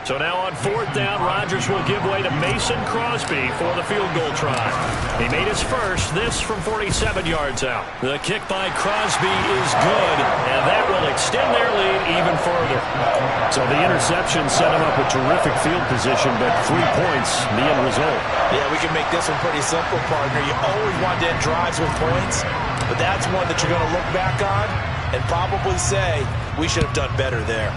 So now on fourth down, Rodgers will give way to Mason Crosby for the field goal try. He made his first, this from 47 yards out. The kick by Crosby is good, and that will extend their lead even further. So the interception set him up with terrific field position, but 3 points, the end result. Yeah, we can make this one pretty simple, partner. You always want to end drives with points, but that's one that you're going to look back on and probably say, we should have done better there.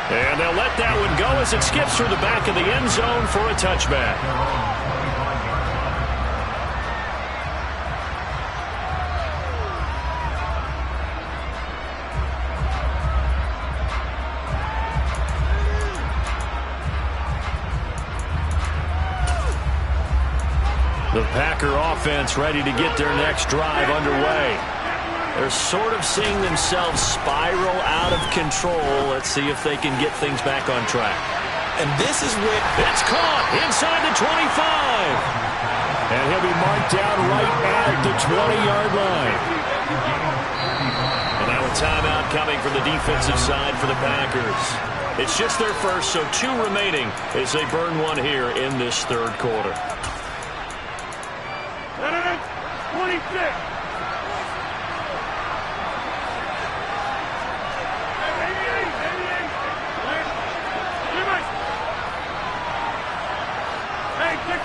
And they'll let that one go as it skips through the back of the end zone for a touchback. The Packer offense ready to get their next drive underway. They're sort of seeing themselves spiral out of control. Let's see if they can get things back on track. And this is where it's caught inside the 25. And he'll be marked down right at the 20-yard line. And now a timeout coming from the defensive side for the Packers. It's just their first, so 2 remaining as they burn one here in this third quarter.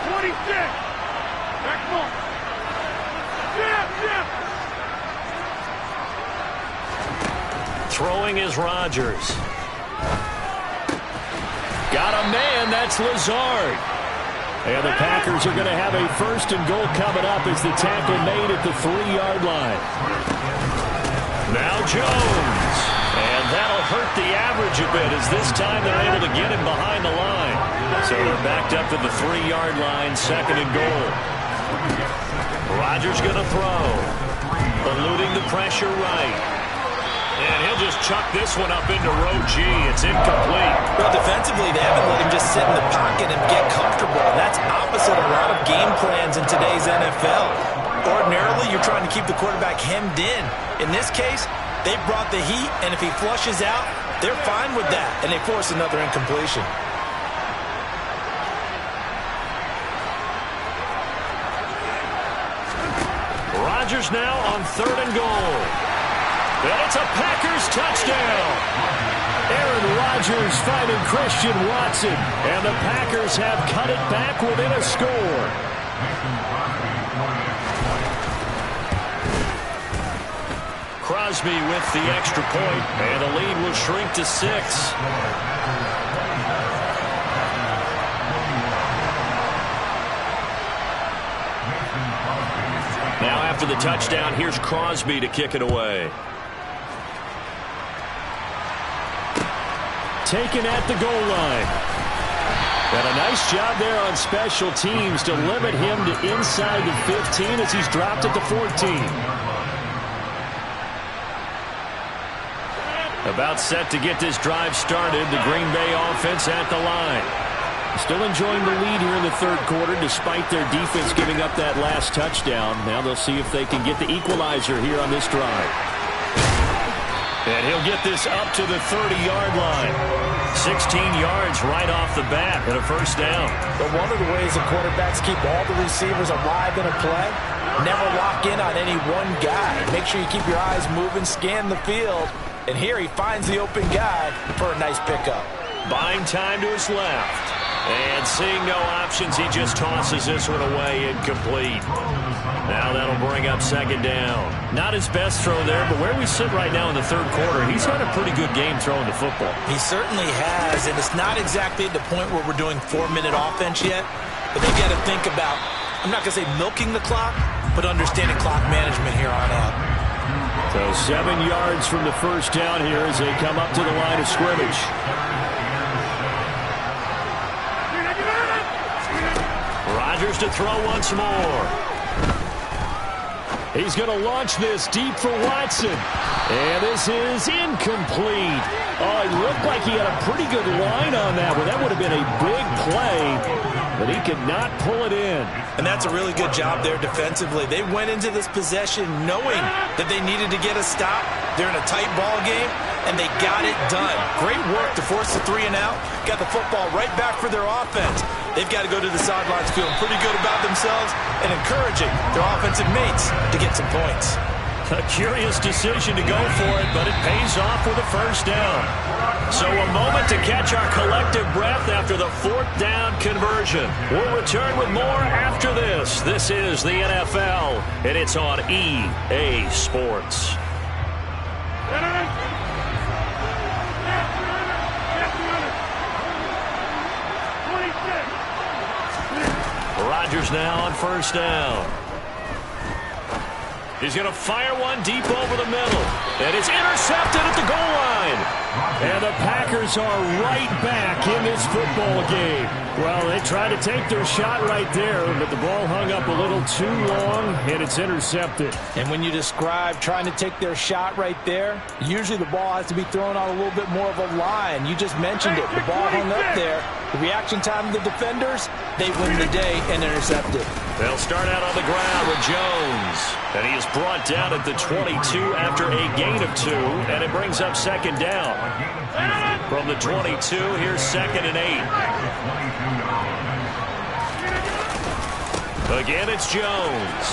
26. Throwing is Rodgers. Got a man, that's Lazard. And the Packers are going to have a first and goal coming up as the tackle made at the 3-yard line. Now Jones. And that'll hurt the average a bit as this time they're able to get him behind the line. So they're backed up to the 3-yard line, second and goal. Rodgers going to throw. Eluding the pressure right. And he'll just chuck this one up into row G. It's incomplete. Well, defensively, they haven't let him just sit in the pocket and get comfortable. And that's opposite a lot of game plans in today's NFL. Ordinarily, you're trying to keep the quarterback hemmed in. In this case, they brought the heat, and if he flushes out, they're fine with that, and they force another incompletion. Rodgers now on third and goal. And it's a Packers touchdown. Aaron Rodgers finding Christian Watson. And the Packers have cut it back within a score. Crosby with the extra point, and the lead will shrink to 6. Now after the touchdown, here's Crosby to kick it away. Taken at the goal line. And a nice job there on special teams to limit him to inside the 15 as he's dropped at the 14. About set to get this drive started, the Green Bay offense at the line. Still enjoying the lead here in the third quarter despite their defense giving up that last touchdown. Now they'll see if they can get the equalizer here on this drive. And he'll get this up to the 30-yard line. 16 yards right off the bat and a first down. But one of the ways the quarterbacks keep all the receivers alive in a play, never lock in on any one guy. Make sure you keep your eyes moving, scan the field. And here he finds the open guy for a nice pickup. Buying time to his left. And seeing no options, he just tosses this one away incomplete. Now that'll bring up second down. Not his best throw there, but where we sit right now in the third quarter, he's had a pretty good game throwing the football. He certainly has, and it's not exactly at the point where we're doing 4-minute offense yet, but they've got to think about, I'm not going to say milking the clock, but understanding clock management here on out. So 7 yards from the first down here as they come up to the line of scrimmage. Rodgers to throw once more. He's going to launch this deep for Watson. And this is incomplete. Oh, it looked like he had a pretty good line on that one. That would have been a big play, but he could not pull it in. And that's a really good job there defensively. They went into this possession knowing that they needed to get a stop. They're in a tight ball game, and they got it done. Great work to force the 3 and out. Got the football right back for their offense. They've got to go to the sidelines feeling pretty good about themselves and encouraging their offensive mates to get some points. A curious decision to go for it, but it pays off with a first down. So a moment to catch our collective breath after the 4th down conversion. We'll return with more after this. This is the NFL, and it's on EA Sports. Rodgers now on first down. He's going to fire one deep over the middle. And it's intercepted at the goal line. And the Packers are right back in this football game. Well, they tried to take their shot right there, but the ball hung up a little too long, and it's intercepted. And when you describe trying to take their shot right there, usually the ball has to be thrown on a little bit more of a line. You just mentioned it. The ball hung up there. The reaction time of the defenders, they win the day and intercept it. They'll start out on the ground with Jones. And he is brought down at the 22 after a gain of 2, and it brings up second down. From the 22, here's 2nd and 8. Again, it's Jones.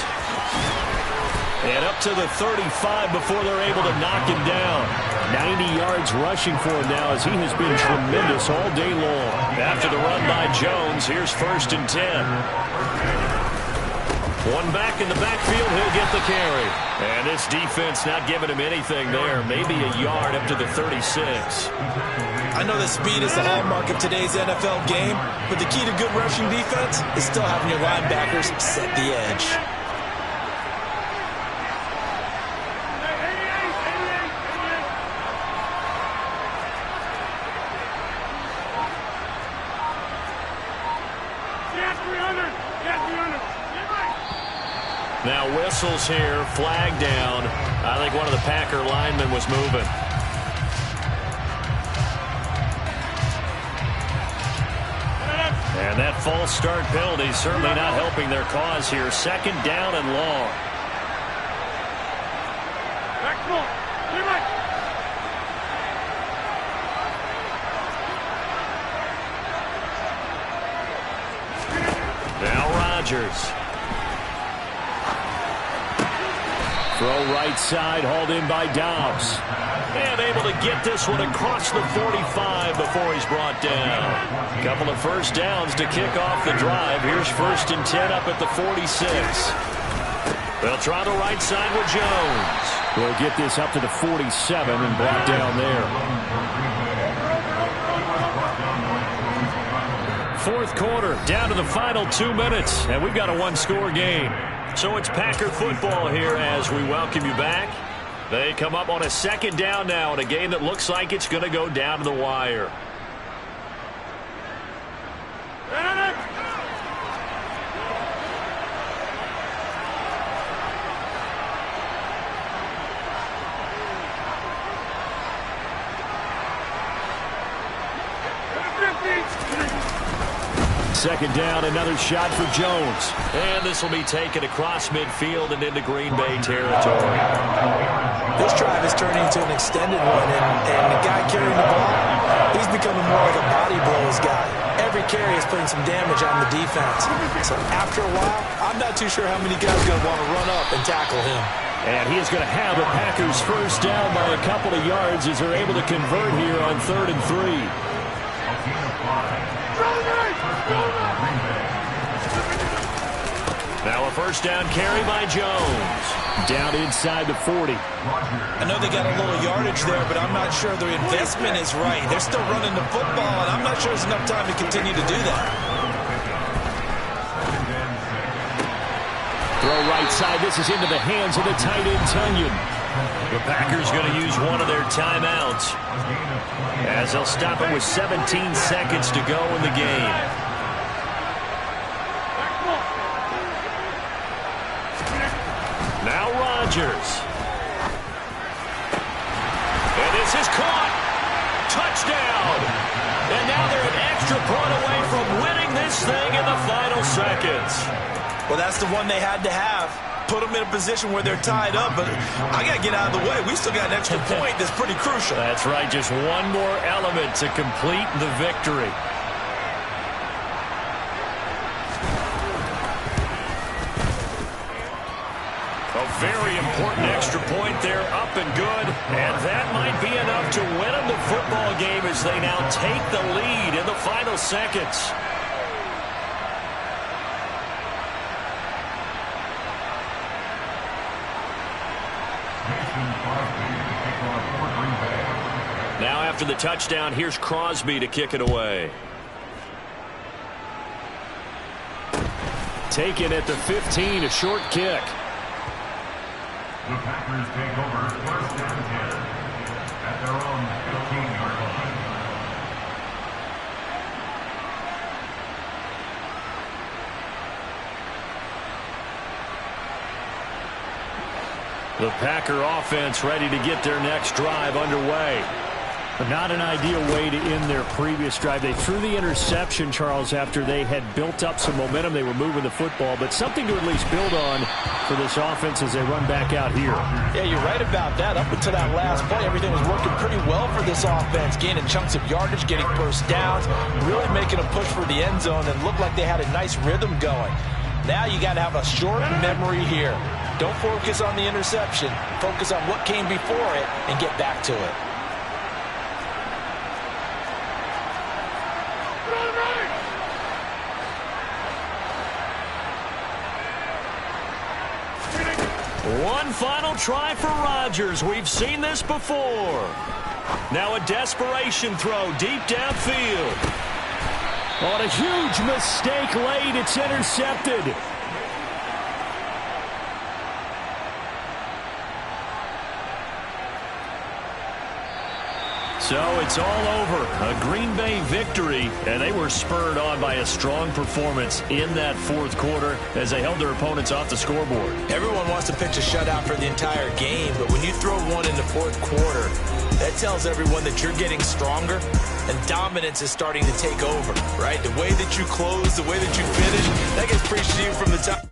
And up to the 35 before they're able to knock him down. 90 yards rushing for him now as he has been tremendous all day long. After the run by Jones, here's 1st and 10. One back in the backfield, he'll get the carry. And this defense not giving him anything there. Maybe a yard up to the 36. I know that speed is the hallmark of today's NFL game, but the key to good rushing defense is still having your linebackers set the edge. Now whistles here, flag down. I think one of the Packer linemen was moving. And that false start penalty certainly not helping their cause here. 2nd down and long. Now Rodgers. Throw right side, hauled in by Dobbs. And able to get this one across the 45 before he's brought down. A couple of first downs to kick off the drive. Here's 1st and 10 up at the 46. They'll try the right side with Jones. We'll get this up to the 47 and brought down there. 4th quarter, down to the final 2 minutes, and we've got a 1-score game. So it's Packer football here as we welcome you back. They come up on a 2nd down now in a game that looks like it's going to go down to the wire. Second down, another shot for Jones. And this will be taken across midfield and into Green Bay territory. This drive is turning into an extended one, and the guy carrying the ball, he's becoming more like a body blows guy. Every carry is putting some damage on the defense. So after a while, I'm not too sure how many guys are going to want to run up and tackle him. And he is going to have the Packers first down by a couple of yards as they're able to convert here on 3rd and 3. Now a first down carry by Jones. Down inside the 40. I know they got a little yardage there, but I'm not sure their investment is right. They're still running the football, and I'm not sure there's enough time to continue to do that. Throw right side. This is into the hands of the tight end, Tunyon. The Packers going to use one of their timeouts as they'll stop it with 17 seconds to go in the game. Now Rodgers. And this is caught. Touchdown. And now they're an extra point away from winning this thing in the final seconds. Well, that's the one they had to have. Put them in a position where they're tied up, but I got to get out of the way. We still got an extra point that's pretty crucial. That's right, just one more element to complete the victory. A very important extra point there, up and good, and that might be enough to win them the football game as they now take the lead in the final seconds. Now after the touchdown, here's Crosby to kick it away. Taken at the 15, a short kick. The Packers take over first and 10 at their own 15-yard line. The Packer offense ready to get their next drive underway. But not an ideal way to end their previous drive. They threw the interception, Charles, after they had built up some momentum. They were moving the football, but something to at least build on for this offense as they run back out here. Yeah, you're right about that. Up until that last play, everything was working pretty well for this offense, gaining chunks of yardage, getting first downs, really making a push for the end zone, and looked like they had a nice rhythm going. Now you got to have a short memory here. Don't focus on the interception. Focus on what came before it and get back to it. One final try for Rodgers. We've seen this before. Now a desperation throw deep downfield. On a huge mistake late, it's intercepted. So it's all over. A Green Bay victory, and they were spurred on by a strong performance in that fourth quarter as they held their opponents off the scoreboard. Everyone wants to pitch a shutout for the entire game, but when you throw one in the fourth quarter, that tells everyone that you're getting stronger and dominance is starting to take over, right? The way that you close, the way that you finish, that gets preached to you from the top.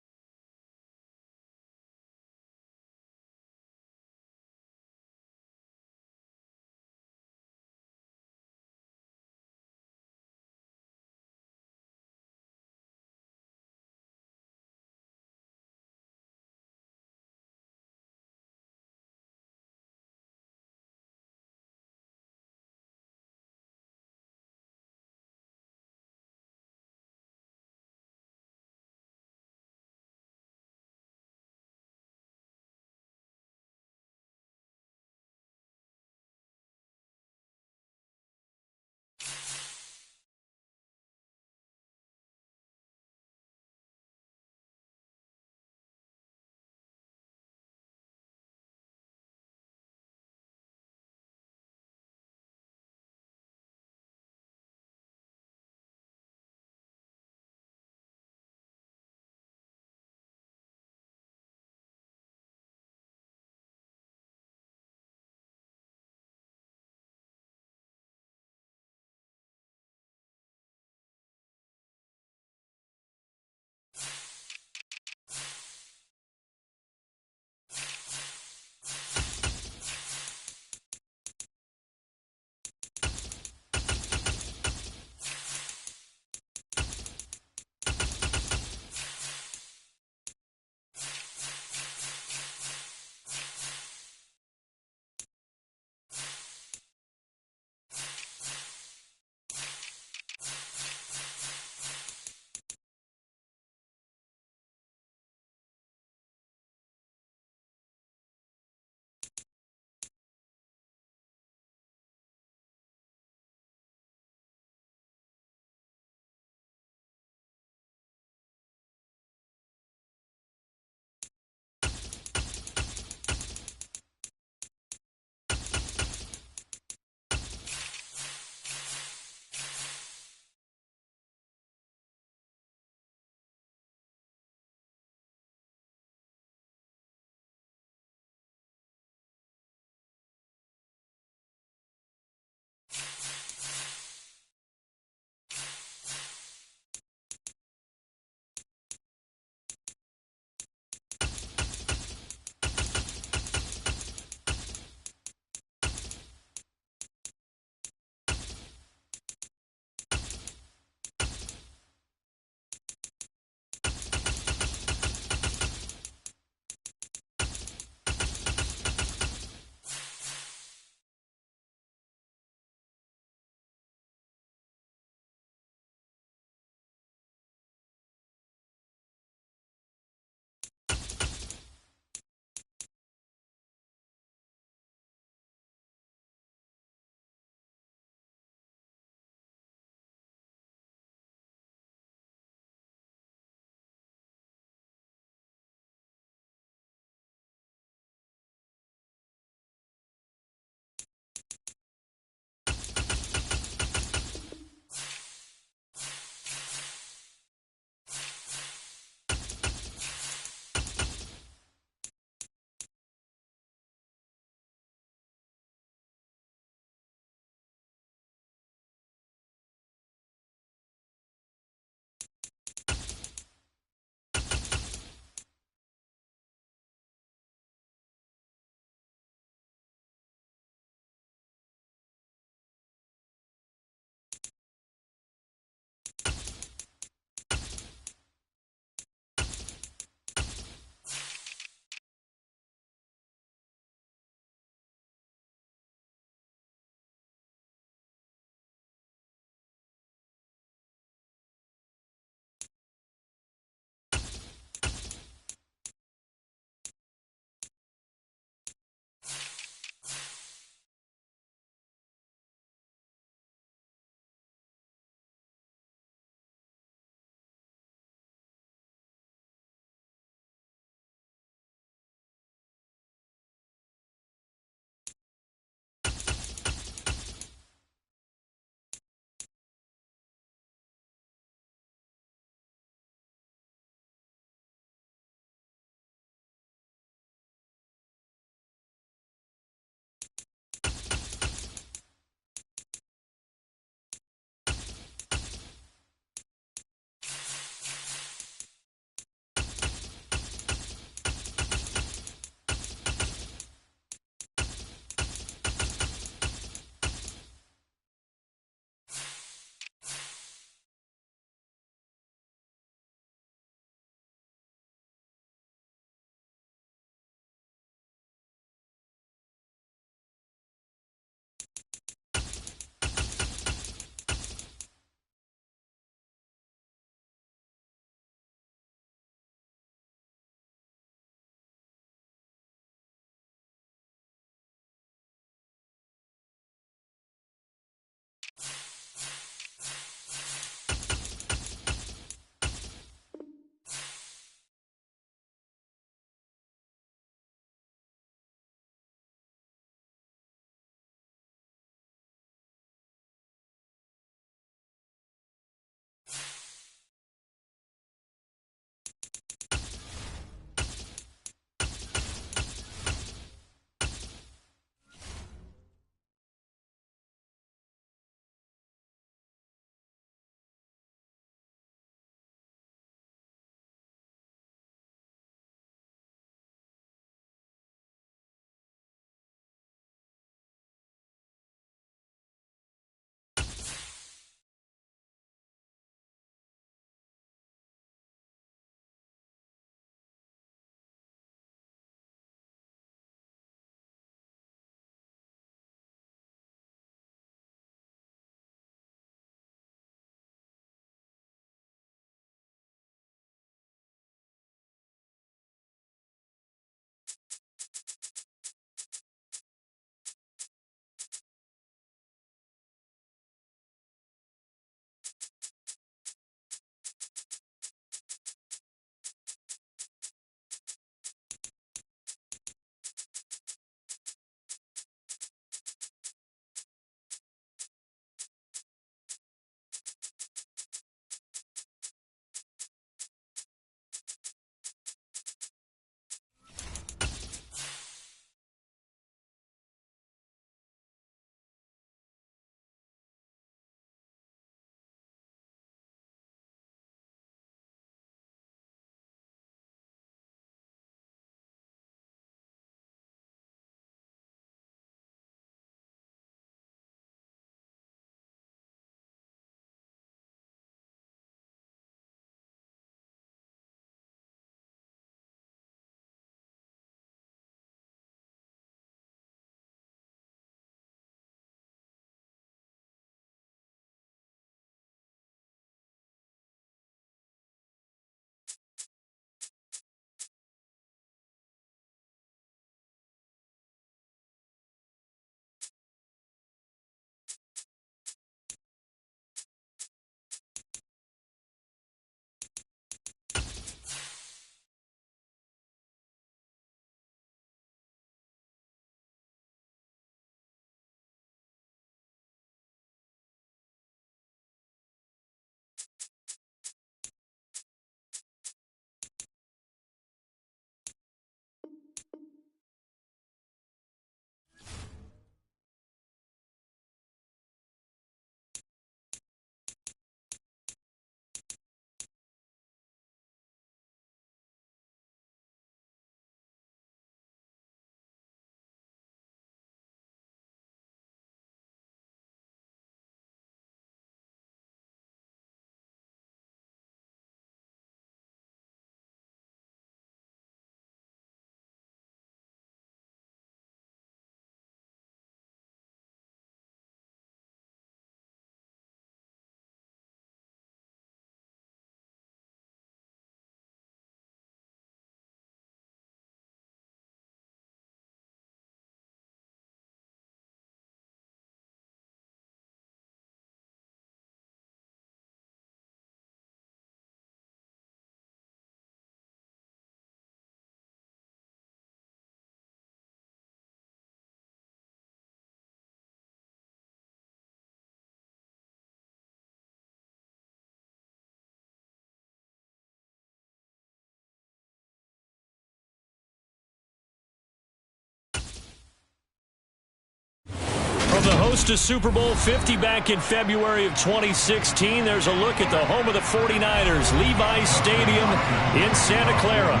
Host to Super Bowl 50 back in February of 2016. There's a look at the home of the 49ers, Levi's Stadium in Santa Clara.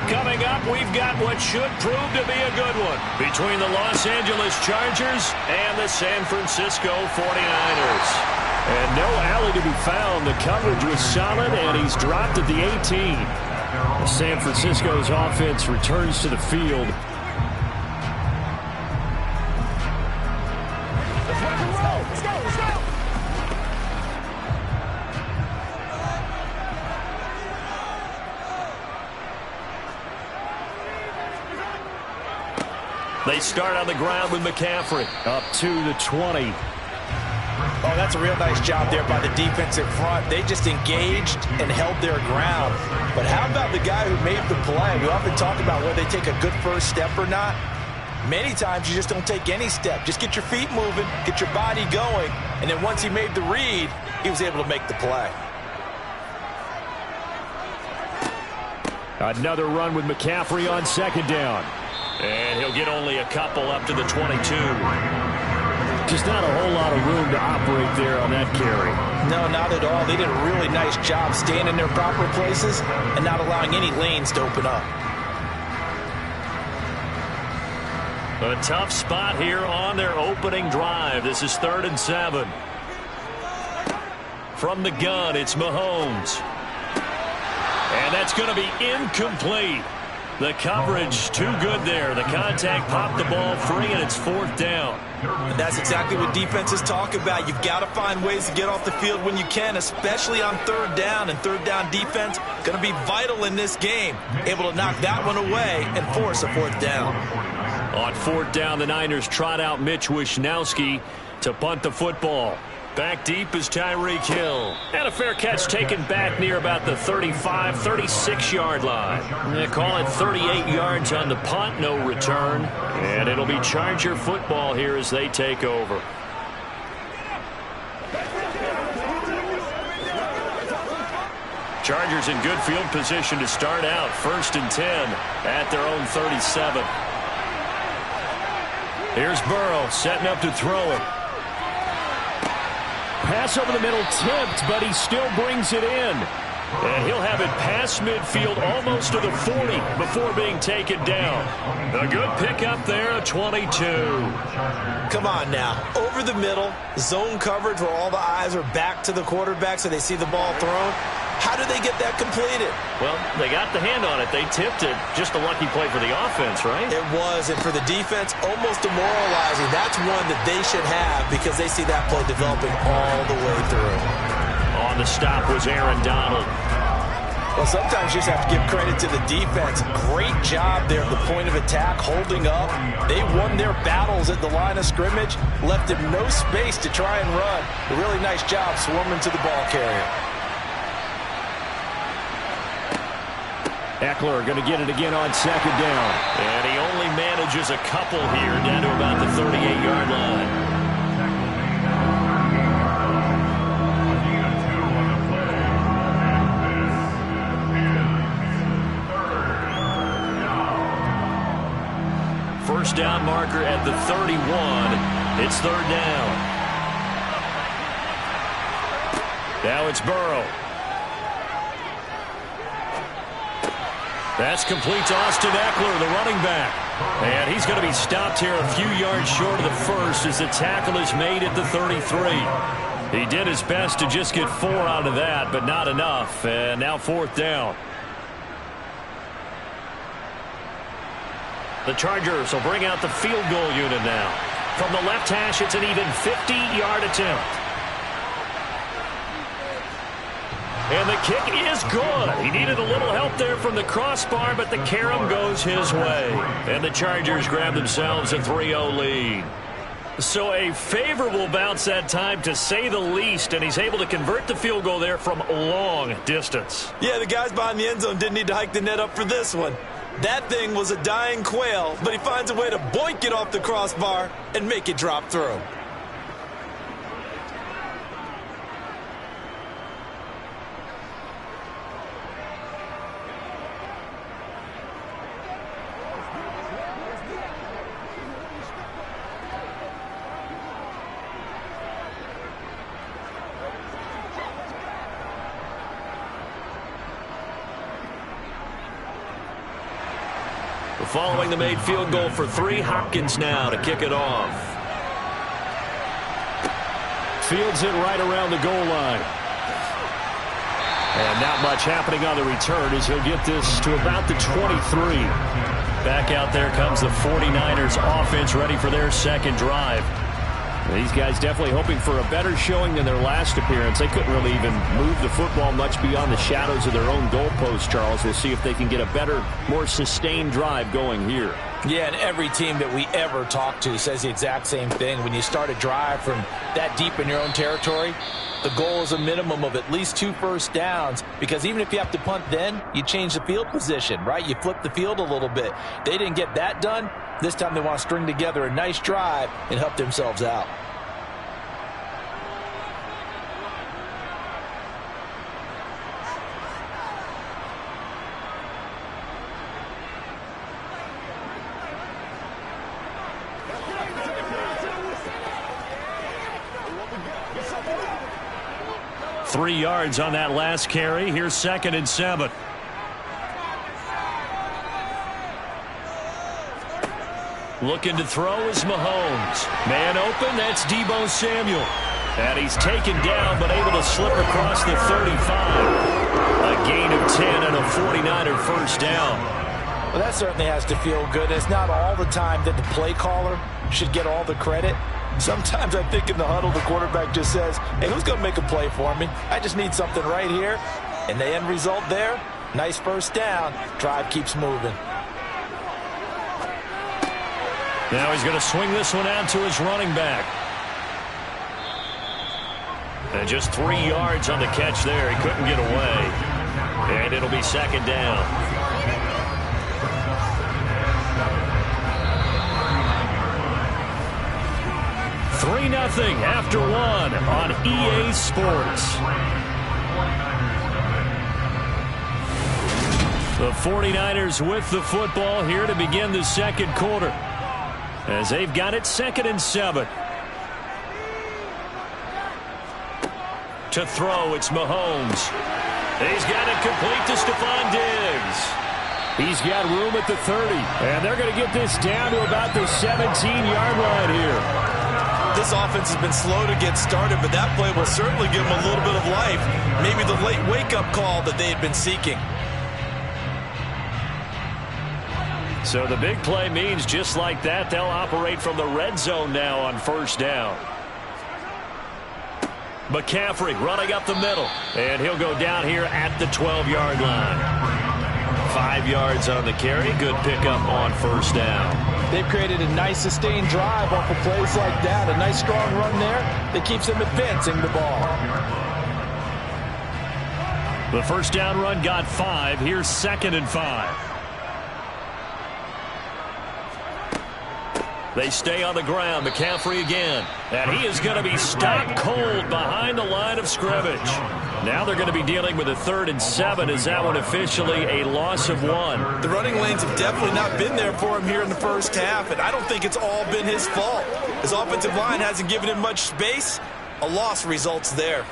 Coming up, we've got what should prove to be a good one between the Los Angeles Chargers and the San Francisco 49ers. And no alley to be found. The coverage was solid, and he's dropped at the 18. San Francisco's offense returns to the field. They start on the ground with McCaffrey. Up to the 20. Oh, that's a real nice job there by the defensive front. They just engaged and held their ground. But how about the guy who made the play? We often talk about whether they take a good first step or not. Many times you just don't take any step. Just get your feet moving, get your body going, and then once he made the read, he was able to make the play. Another run with McCaffrey on second down. And he'll get only a couple up to the 22. Just not a whole lot of room to operate there on that carry. No, not at all. They did a really nice job staying in their proper places and not allowing any lanes to open up. A tough spot here on their opening drive. This is 3rd and 7. From the gun, it's Mahomes. And that's going to be incomplete. The coverage too good there. The contact popped the ball free, and it's 4th down. And that's exactly what defenses talk about. You've got to find ways to get off the field when you can, especially on 3rd down. And 3rd down defense going to be vital in this game. Able to knock that one away and force a 4th down. On 4th down, the Niners trot out Mitch Wishnowsky to punt the football. Back deep is Tyreek Hill. And a fair catch taken back near about the 35, 36-yard line. They call it 38 yards on the punt, no return. And it'll be Charger football here as they take over. Chargers in good field position to start out. 1st and 10 at their own 37. Here's Burrow setting up to throw it. Pass over the middle tipped, but he still brings it in. And he'll have it past midfield almost to the 40 before being taken down. A good pickup there, a 22. Come on now. Over the middle, zone coverage where all the eyes are back to the quarterback so they see the ball thrown. How did they get that completed? Well, they got the hand on it. They tipped it. Just a lucky play for the offense, right? It was, and for the defense, almost demoralizing. That's one that they should have because they see that play developing all the way through. On the stop was Aaron Donald. Well, sometimes you just have to give credit to the defense. Great job there at the point of attack, holding up. They won their battles at the line of scrimmage, left him no space to try and run. A really nice job swarming to the ball carrier. Eckler going to get it again on second down. And he only manages a couple here down to about the 38-yard line. First down marker at the 31. It's 3rd down. Now it's Burrow. That's complete to Austin Eckler, the running back. And he's going to be stopped here a few yards short of the first as the tackle is made at the 33. He did his best to just get 4 out of that, but not enough. And now 4th down. The Chargers will bring out the field goal unit now. From the left hash, it's an even 50-yard attempt. And the kick is good. He needed a little help there from the crossbar, but the carom goes his way. And the Chargers grab themselves a 3-0 lead. So a favorable bounce that time, to say the least, and he's able to convert the field goal there from long distance. Yeah, the guys behind the end zone didn't need to hike the net up for this one. That thing was a dying quail, but he finds a way to boink it off the crossbar and make it drop through. Following the made field goal for 3, Hopkins now to kick it off. Fields it right around the goal line. And not much happening on the return as he'll get this to about the 23. Back out there comes the 49ers offense ready for their second drive. These guys definitely hoping for a better showing than their last appearance. They couldn't really even move the football much beyond the shadows of their own goalpost, Charles. We'll see if they can get a better, more sustained drive going here. Yeah, and every team that we ever talk to says the exact same thing. When you start a drive from that deep in your own territory, the goal is a minimum of at least 2 first downs, because even if you have to punt then, you change the field position, right? You flip the field a little bit. They didn't get that done. This time they want to string together a nice drive and help themselves out. Three yards on that last carry. Here's 2nd and 7. Looking to throw is Mahomes. Man open, that's Deebo Samuel. And he's taken down but able to slip across the 35. A gain of 10 and a 49er first down. Well, that certainly has to feel good. It's not all the time that the play caller should get all the credit. Sometimes I think in the huddle the quarterback just says, hey, who's going to make a play for me? I just need something right here. And the end result there, nice first down. Drive keeps moving. Now he's going to swing this one out to his running back. And just 3 yards on the catch there. He couldn't get away. And it'll be 2nd down. 3-0 after 1 on EA Sports. The 49ers with the football here to begin the second quarter, as they've got it 2nd and 7. To throw, it's Mahomes. He's got it complete to Stephon Diggs. He's got room at the 30, and they're going to get this down to about the 17-yard line here. This offense has been slow to get started, but that play will certainly give them a little bit of life. Maybe the late wake-up call that they had been seeking. So the big play means just like that, they'll operate from the red zone now on first down. McCaffrey running up the middle, and he'll go down here at the 12-yard line. 5 yards on the carry. Good pickup on first down. They've created a nice sustained drive off of plays like that. A nice strong run there that keeps them advancing the ball. The first down run got 5. Here's 2nd and 5. They stay on the ground. McCaffrey again. And he is going to be stopped cold behind the line of scrimmage. Now they're going to be dealing with a 3rd and 7. Is that one officially a loss of 1? The running lanes have definitely not been there for him here in the first half, and I don't think it's all been his fault. His offensive line hasn't given him much space. A loss results there.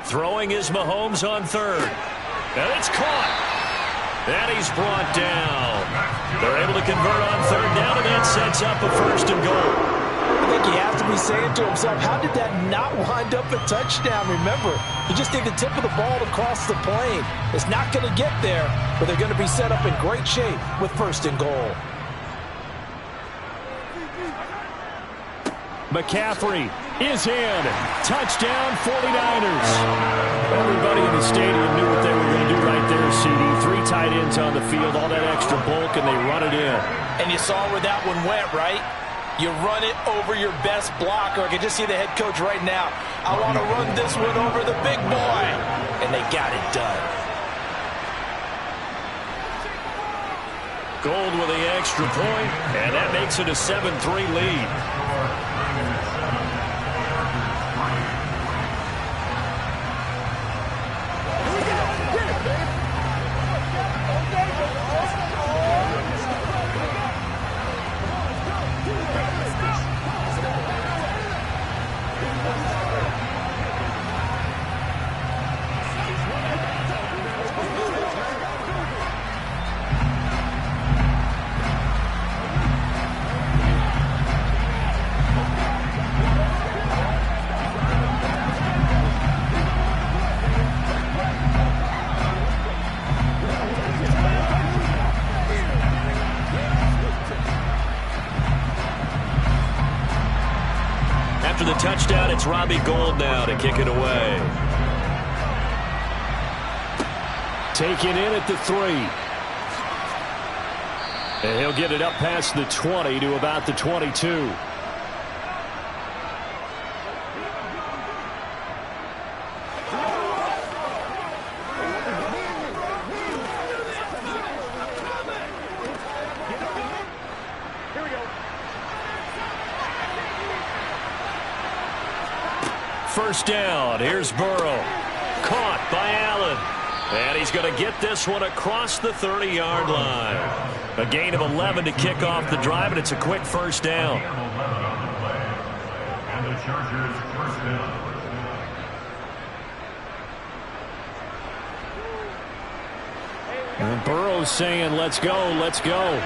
Throwing is Mahomes on 3rd. And it's caught. And he's brought down. They're able to convert on 3rd down, and that sets up a 1st and goal. I think he has to be saying to himself, how did that not wind up a touchdown? Remember, he just did the tip of the ball across the plane. It's not going to get there, but they're going to be set up in great shape with 1st and goal. McCaffrey is in. Touchdown, 49ers. Everybody in the stadium knew what they were going to do right there, CD. 3 tight ends on the field, all that extra bulk, and they run it in. And you saw where that one went, right? You run it over your best blocker. I can just see the head coach right now. I want to run this one over the big boy. And they got it done. Gold with the extra point, and that makes it a 7-3 lead. after the touchdown, it's Robbie Gould now to kick it away. Taken in at the 3. And he'll get it up past the 20 to about the 22. First down. Here's Burrow. Caught by Allen. And he's going to get this one across the 30-yard line. A gain of 11 to kick off the drive, and it's a quick first down. And the Chargers first down. And Burrow's saying, let's go, let's go.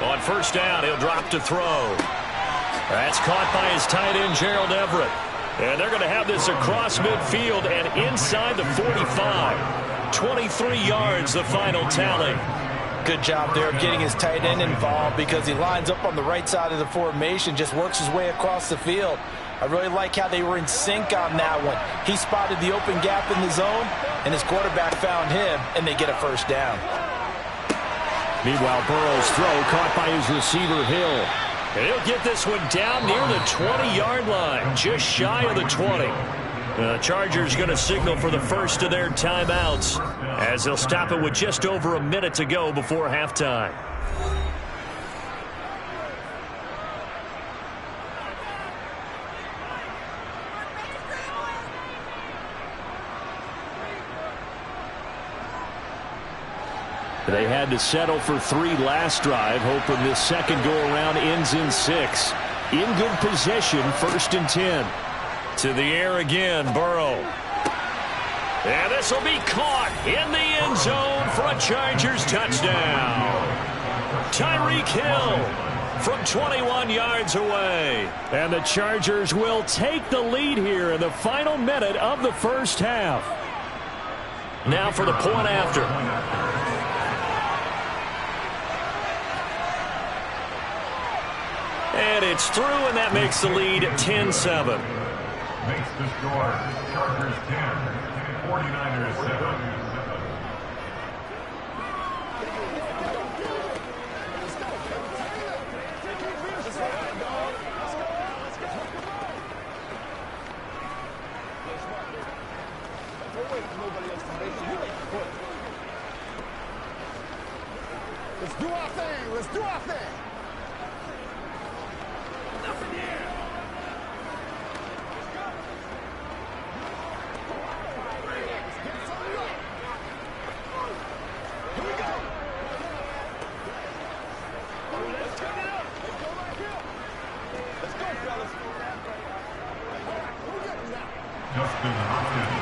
On first down, he'll drop to throw. That's caught by his tight end, Gerald Everett. And they're going to have this across midfield and inside the 45. 23 yards, the final tally. Good job there getting his tight end involved because he lines up on the right side of the formation, just works his way across the field. I really like how they were in sync on that one. He spotted the open gap in the zone, and his quarterback found him, and they get a first down. Meanwhile, Burrow's throw caught by his receiver, Hill. And he'll get this one down near the 20-yard line, just shy of the 20. The Chargers going to signal for the first of their timeouts as they'll stop it with just over a minute to go before halftime. They had to settle for 3 last drive, hoping this second go-around ends in 6. In good position, 1st and 10. To the air again, Burrow. And this will be caught in the end zone for a Chargers touchdown. Tyreek Hill from 21 yards away. And the Chargers will take the lead here in the final minute of the first half. Now for the point after. And it's through, and that makes the lead 10-7. Makes the score Chargers 10, 49ers 7. Let's do our thing. Let's do our thing.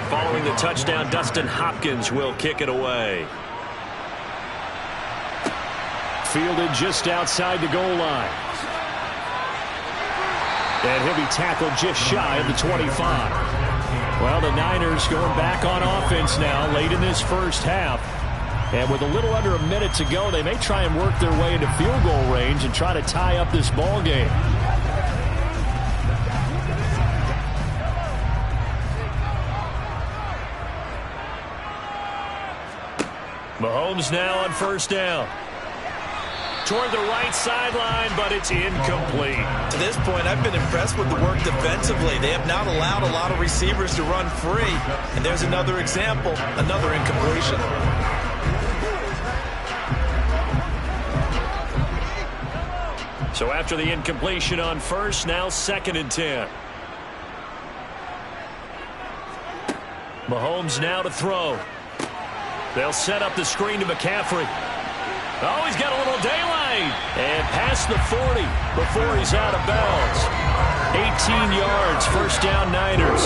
Following the touchdown, Dustin Hopkins will kick it away. Fielded just outside the goal line. And he'll be tackled just shy of the 25. Well, the Niners going back on offense now late in this first half. And with a little under a minute to go, they may try and work their way into field goal range and try to tie up this ball game. Mahomes now on first down. Toward the right sideline, but it's incomplete. To this point, I've been impressed with the work defensively. They have not allowed a lot of receivers to run free. And there's another example, another incompletion. So after the incompletion on first, now 2nd and 10. Mahomes now to throw. They'll set up the screen to McCaffrey. Oh, he's got a little daylight. And past the 40 before he's out of bounds. 18 yards, first down Niners.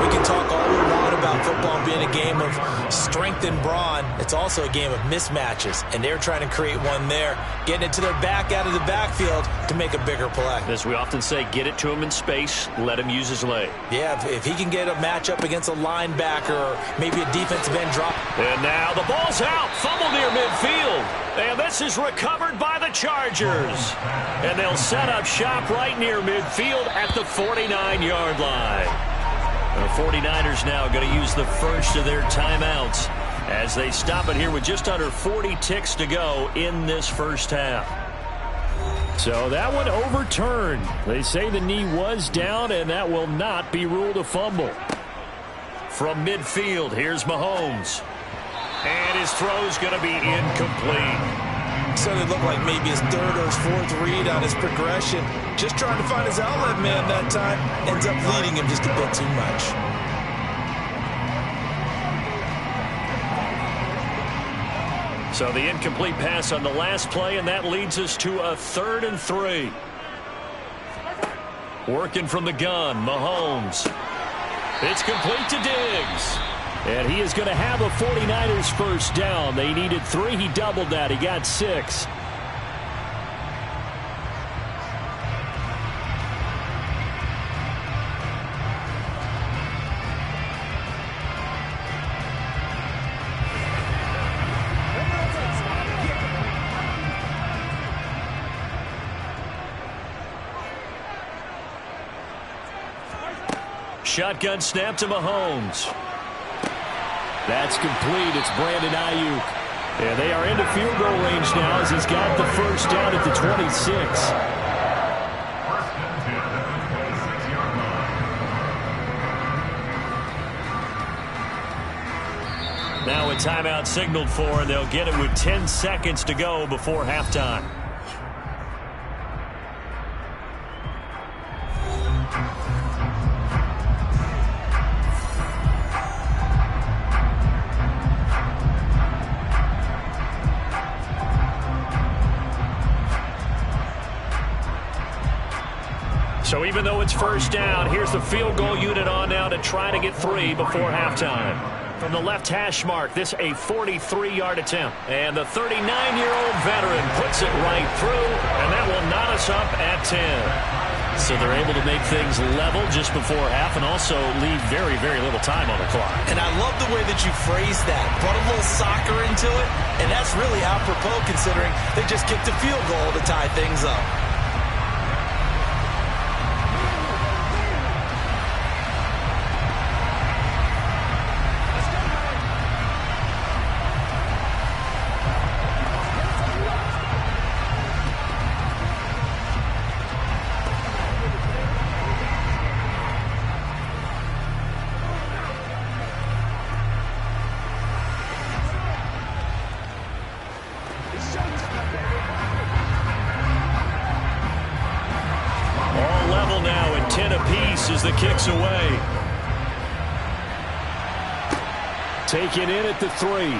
We can talk all we want about football being a game of strength and brawn. It's also a game of mismatches, and they're trying to create one there, getting it to their back out of the backfield to make a bigger play. As we often say, get it to him in space, let him use his leg. Yeah, if he can get a matchup against a linebacker or maybe a defensive end drop. And now the ball's out, fumble near midfield. And this is recovered by the Chargers. And they'll set up shop right near midfield at the 49-yard line. The 49ers now going to use the first of their timeouts as they stop it here with just under 40 ticks to go in this first half. So that one overturned. They say the knee was down, and that will not be ruled a fumble. From midfield, here's Mahomes. And his throw's going to be incomplete. So it looked like maybe his third or his fourth read on his progression. Just trying to find his outlet man that time. Ends up leading him just a bit too much. So the incomplete pass on the last play, and that leads us to a 3rd and 3. Working from the gun, Mahomes. It's complete to Diggs. And he is going to have a 49ers first down. They needed 3. He doubled that. He got 6. Shotgun snap to Mahomes. That's complete. It's Brandon Ayuk. And they are into field goal range now as he's got the first down at the 26. Now a timeout signaled for, and they'll get it with 10 seconds to go before halftime. So even though it's first down, here's the field goal unit on now to try to get 3 before halftime. From the left hash mark, this a 43-yard attempt. And the 39-year-old veteran puts it right through, and that will knot us up at 10. So they're able to make things level just before half and also leave very, very little time on the clock. And I love the way that you phrase that. Brought a little soccer into it, and that's really apropos considering they just kicked a field goal to tie things up. As the kick's away. Taken in at the 3.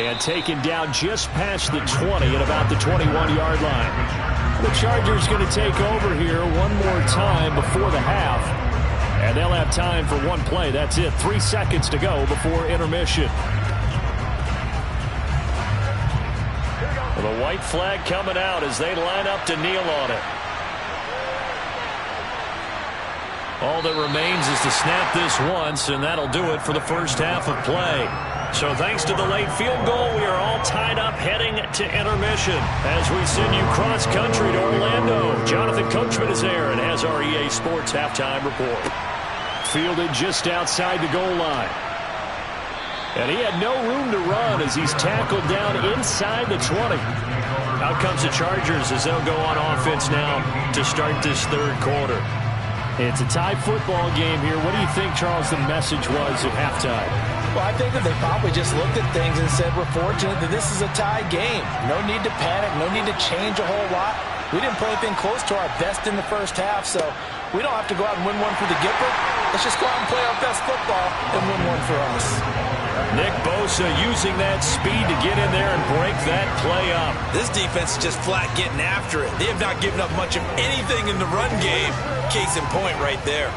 And taken down just past the 20 at about the 21-yard line. The Chargers going to take over here one more time before the half. And they'll have time for one play. That's it. 3 seconds to go before intermission. The white flag coming out as they line up to kneel on it. All that remains is to snap this once, and that'll do it for the first half of play. So thanks to the late field goal, we are all tied up heading to intermission as we send you cross-country to Orlando. Jonathan Coachman is there and has our EA Sports halftime report. Fielded just outside the goal line. And he had no room to run as he's tackled down inside the 20. Out comes the Chargers as they'll go on offense now to start this third quarter. It's a tie football game here. What do you think, Charles, the message was at halftime? Well, I think that they probably just looked at things and said, we're fortunate that this is a tie game. No need to panic. No need to change a whole lot. We didn't play anything close to our best in the first half, so we don't have to go out and win one for the Gipper. Let's just go out and play our best football and win one for us. Nick Bosa using that speed to get in there and break that play up. This defense is just flat getting after it. They have not given up much of anything in the run game. Case in point right there.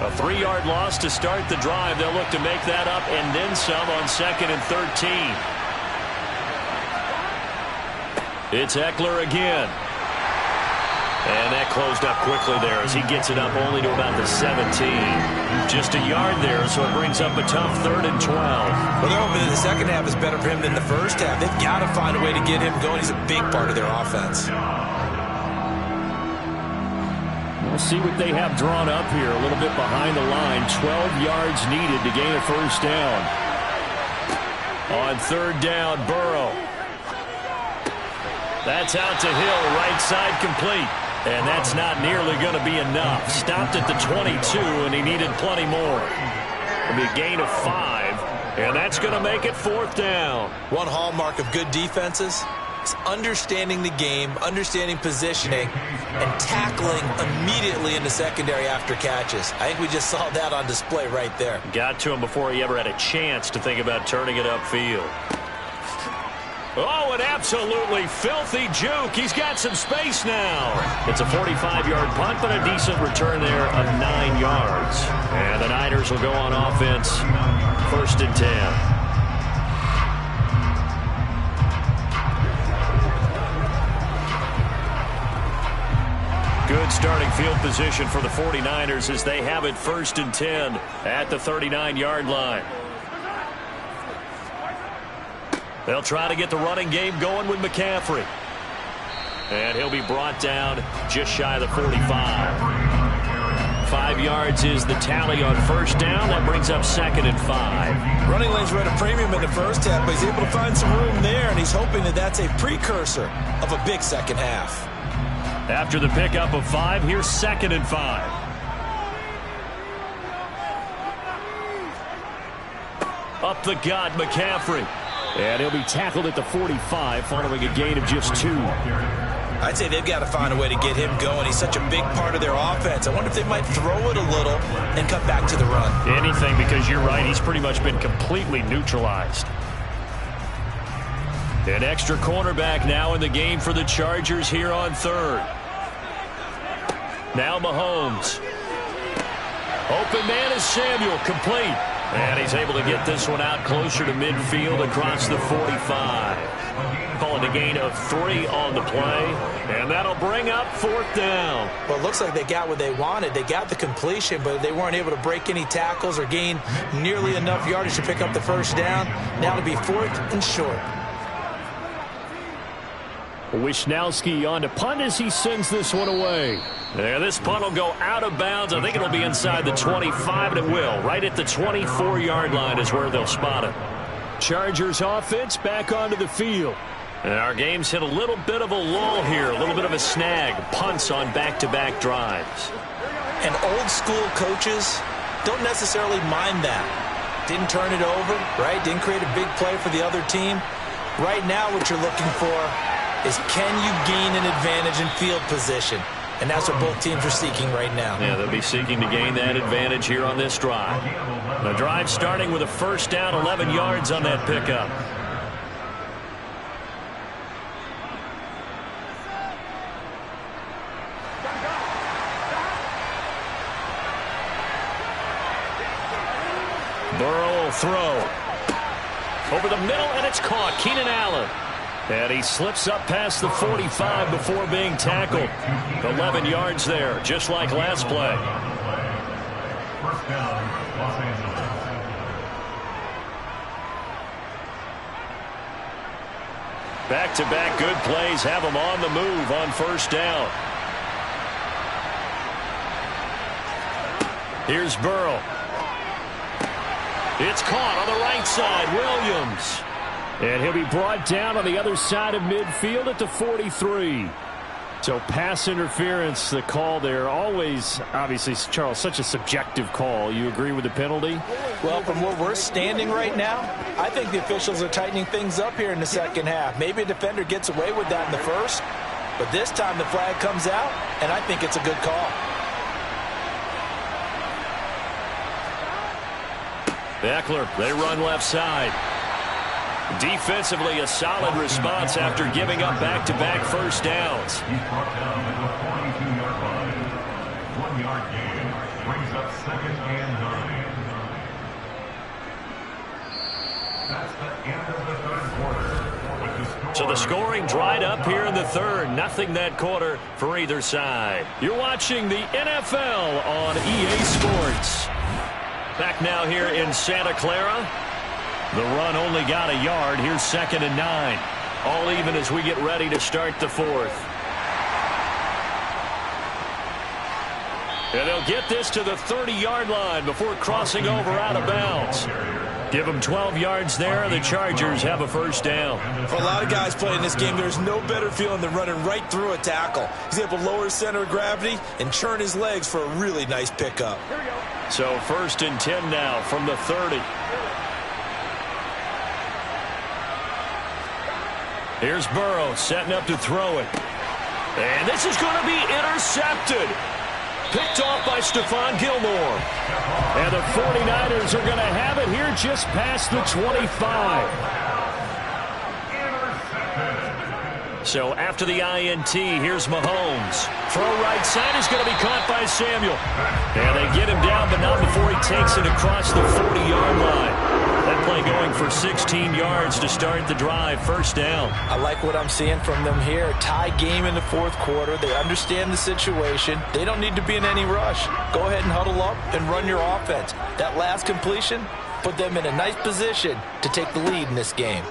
A 3-yard loss to start the drive. They'll look to make that up and then some on 2nd and 13. It's Eckler again. And that closed up quickly there as he gets it up only to about the 17. Just a yard there, so it brings up a tough 3rd and 12. Well, they're hoping that the second half is better for him than the first half. They've got to find a way to get him going. He's a big part of their offense. We'll see what they have drawn up here. A little bit behind the line. 12 yards needed to gain a first down. On 3rd down, Burrow. That's out to Hill, right side complete. And that's not nearly going to be enough. Stopped at the 22, and he needed plenty more. It'll be a gain of 5, and that's going to make it 4th down. One hallmark of good defenses is understanding the game, understanding positioning, and tackling immediately in the secondary after catches. I think we just saw that on display right there. Got to him before he ever had a chance to think about turning it upfield. Oh, an absolutely filthy juke. He's got some space now. It's a 45-yard punt, but a decent return there of 9 yards. And the Niners will go on offense, 1st and 10. Good starting field position for the 49ers as they have it 1st and 10 at the 39-yard line. They'll try to get the running game going with McCaffrey. And he'll be brought down just shy of the 45. 5 yards is the tally on 1st down. That brings up 2nd and 5. Running lanes were at a premium in the first half, but he's able to find some room there, and he's hoping that that's a precursor of a big second half. After the pickup of 5, here's 2nd and 5. Up the gut, McCaffrey. And he'll be tackled at the 45 following a gain of just 2. I'd say they've got to find a way to get him going. He's such a big part of their offense. I wonder if they might throw it a little and cut back to the run. Anything, because you're right. He's pretty much been completely neutralized. An extra cornerback now in the game for the Chargers here on 3rd. Now Mahomes. Open man is Samuel, complete. And he's able to get this one out closer to midfield across the 45. Call it a gain of 3 on the play. And that'll bring up 4th down. Well, it looks like they got what they wanted. They got the completion, but they weren't able to break any tackles or gain nearly enough yardage to pick up the first down. Now to be 4th and short. Wisnowski on to punt as he sends this one away. There, this punt will go out of bounds. I think it'll be inside the 25, and it will. Right at the 24-yard line is where they'll spot it. Chargers offense back onto the field. And our game's hit a little bit of a lull here, a little bit of a snag. Punts on back-to-back drives. And old-school coaches don't necessarily mind that. Didn't turn it over, right? Didn't create a big play for the other team. Right now what you're looking for is can you gain an advantage in field position? And that's what both teams are seeking right now. Yeah, they'll be seeking to gain that advantage here on this drive. The drive starting with a 1st down, 11 yards on that pickup. Burrow will throw. Over the middle, and it's caught. Keenan Allen. And he slips up past the 45 before being tackled. 11 yards there, just like last play. 1st down, Los Angeles. Back-to-back good plays have him on the move on 1st down. Here's Burrow. It's caught on the right side. Williams. And he'll be brought down on the other side of midfield at the 43. So pass interference, the call there. Always, obviously, Charles, such a subjective call. You agree with the penalty? Well, from where we're standing right now, I think the officials are tightening things up here in the second half. Maybe a defender gets away with that in the first, but this time the flag comes out, and I think it's a good call. Eckler, they run left side. Defensively, a solid response after giving up back-to-back 1st downs. He's brought down at the 42-yard line. 1-yard gain brings up 2nd and 9. That's the end of the 3rd quarter. With the score So the scoring dried up here in the third. Nothing that quarter for either side. You're watching the NFL on EA Sports. Back now here in Santa Clara. The run only got a yard. Here's 2nd and 9. All even as we get ready to start the fourth. And they'll get this to the 30-yard line before crossing over out of bounds. Give them 12 yards there. The Chargers have a first down. For a lot of guys playing this game, there's no better feeling than running right through a tackle. He's able to lower his center of gravity and churn his legs for a really nice pickup. So 1st and 10 now from the 30. Here's Burrow setting up to throw it. And this is going to be intercepted. Picked off by Stephon Gilmore. And the 49ers are going to have it here just past the 25. So after the INT, here's Mahomes. Throw right side is going to be caught by Samuel. And they get him down, but not before he takes it across the 40-yard line. That play going for 16 yards to start the drive. First down. I like what I'm seeing from them here. Tie game in the fourth quarter. They understand the situation. They don't need to be in any rush. Go ahead and huddle up and run your offense. That last completion put them in a nice position to take the lead in this game.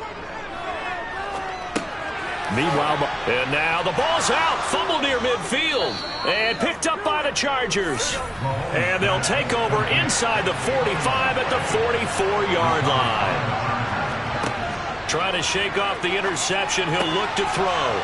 Meanwhile, and now the ball's out. Fumble near midfield. And picked up by the Chargers. And they'll take over inside the 45 at the 44-yard line. Trying to shake off the interception. He'll look to throw.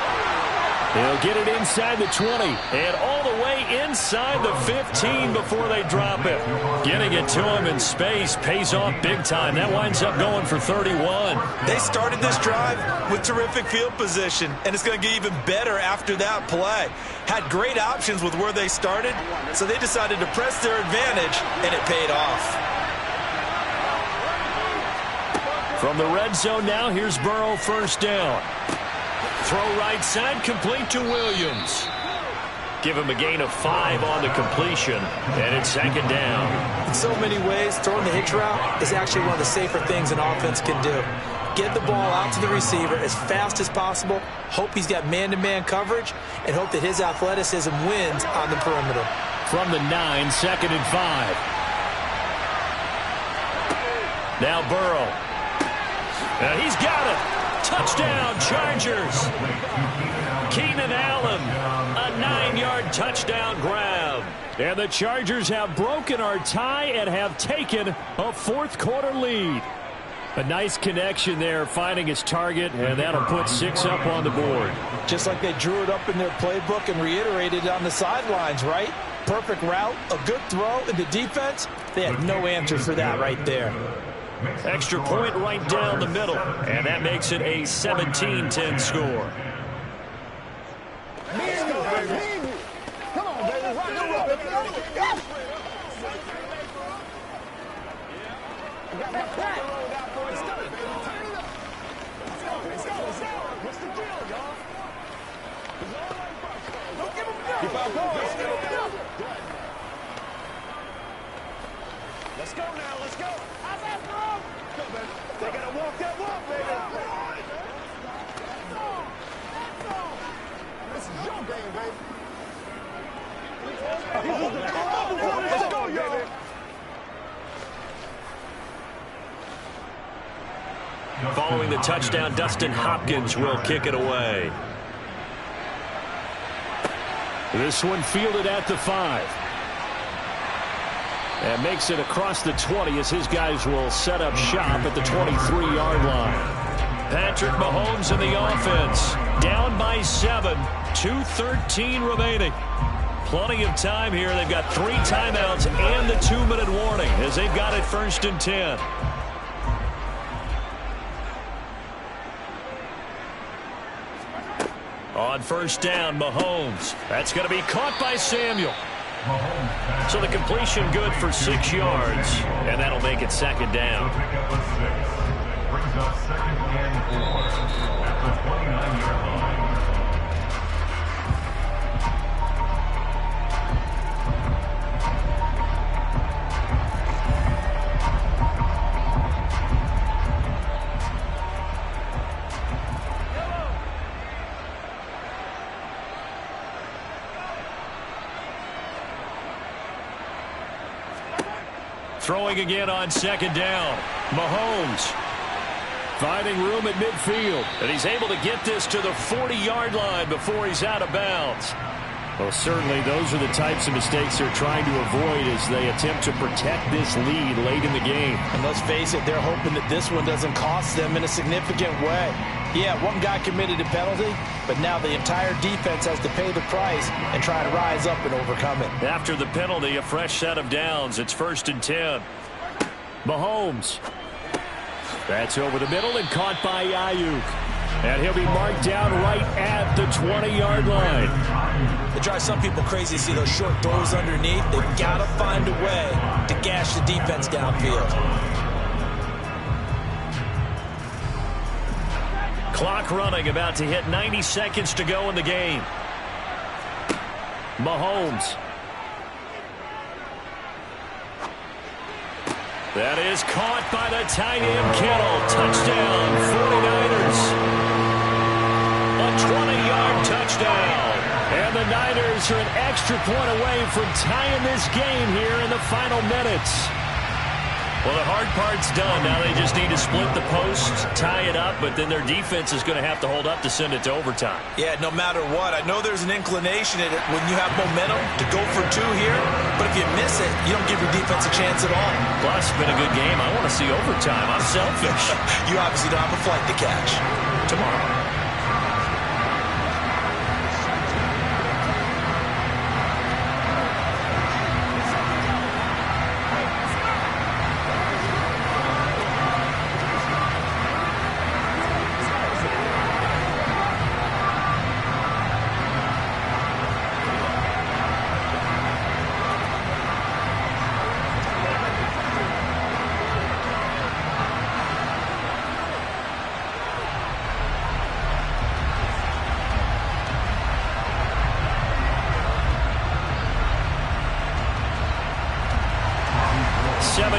He'll get it inside the 20 and all the way inside the 15 before they drop it. Getting it to him in space pays off big time. That winds up going for 31. They started this drive with terrific field position, and it's going to get even better after that play. Had great options with where they started, so they decided to press their advantage, and it paid off. From the red zone now, here's Burrow, first down. Throw right side, complete to Williams. Give him a gain of 5 on the completion, and it's 2nd down. In so many ways, throwing the hitch route is actually one of the safer things an offense can do. Get the ball out to the receiver as fast as possible, hope he's got man-to-man coverage, and hope that his athleticism wins on the perimeter. From the 9, 2nd and 5. Now Burrow. And he's got it. Touchdown, Chargers. Keenan Allen, a 9-yard touchdown grab. And the Chargers have broken our tie and have taken a fourth-quarter lead. A nice connection there, finding his target, and that'll put 6 up on the board. Just like they drew it up in their playbook and reiterated it on the sidelines, right? Perfect route, a good throw, and the defense, they had no answer for that right there. Extra point right down the middle, and that makes it a 17-10 score. Come on, baby. Rock and roll. You got my back. Let's go. What's the deal, y'all? Don't give him Keep on going. Let's go now. Let's go. How's that, bro? Let's go, baby. They gotta walk that walk, baby. This is your game, baby. Let's go, y'all. Following the touchdown, Dustin Hopkins will kick it away. This one fielded at the 5. And makes it across the 20 as his guys will set up shop at the 23-yard line. Patrick Mahomes in the offense. Down by 7. 2:13 remaining. Plenty of time here. They've got 3 timeouts and the 2-minute warning as they've got it 1st and 10. On first down, Mahomes. That's going to be caught by Samuel. So the completion good for 6 yards, and that'll make it 2nd down. Brings up 2nd and 4 at the 29-yard line. Throwing again on second down. Mahomes finding room at midfield. And he's able to get this to the 40-yard line before he's out of bounds. Well, certainly those are the types of mistakes they're trying to avoid as they attempt to protect this lead late in the game. And let's face it, they're hoping that this one doesn't cost them in a significant way. Yeah, one guy committed a penalty, but now the entire defense has to pay the price and try to rise up and overcome it. After the penalty, a fresh set of downs. It's 1st and 10. Mahomes. That's over the middle and caught by Ayuk. And he'll be marked down right at the 20-yard line. It drives some people crazy to see those short throws underneath. They've got to find a way to gash the defense downfield. Clock running, about to hit 90 seconds to go in the game. Mahomes. That is caught by the tight end Kittle. Touchdown, 49ers. A 20-yard touchdown. And the Niners are an extra point away from tying this game here in the final minutes. Well, the hard part's done. Now they just need to split the post, tie it up, but then their defense is going to have to hold up to send it to overtime. Yeah, no matter what. I know there's an inclination in it when you have momentum to go for two here, but if you miss it, you don't give your defense a chance at all. Plus, it's been a good game. I want to see overtime. I'm selfish. You obviously don't have a flight to catch. Tomorrow.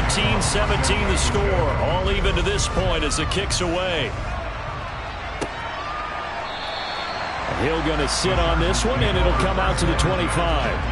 (17-17) the score. All even to this point as the kick's away. Hill going to sit on this one, and it'll come out to the 25.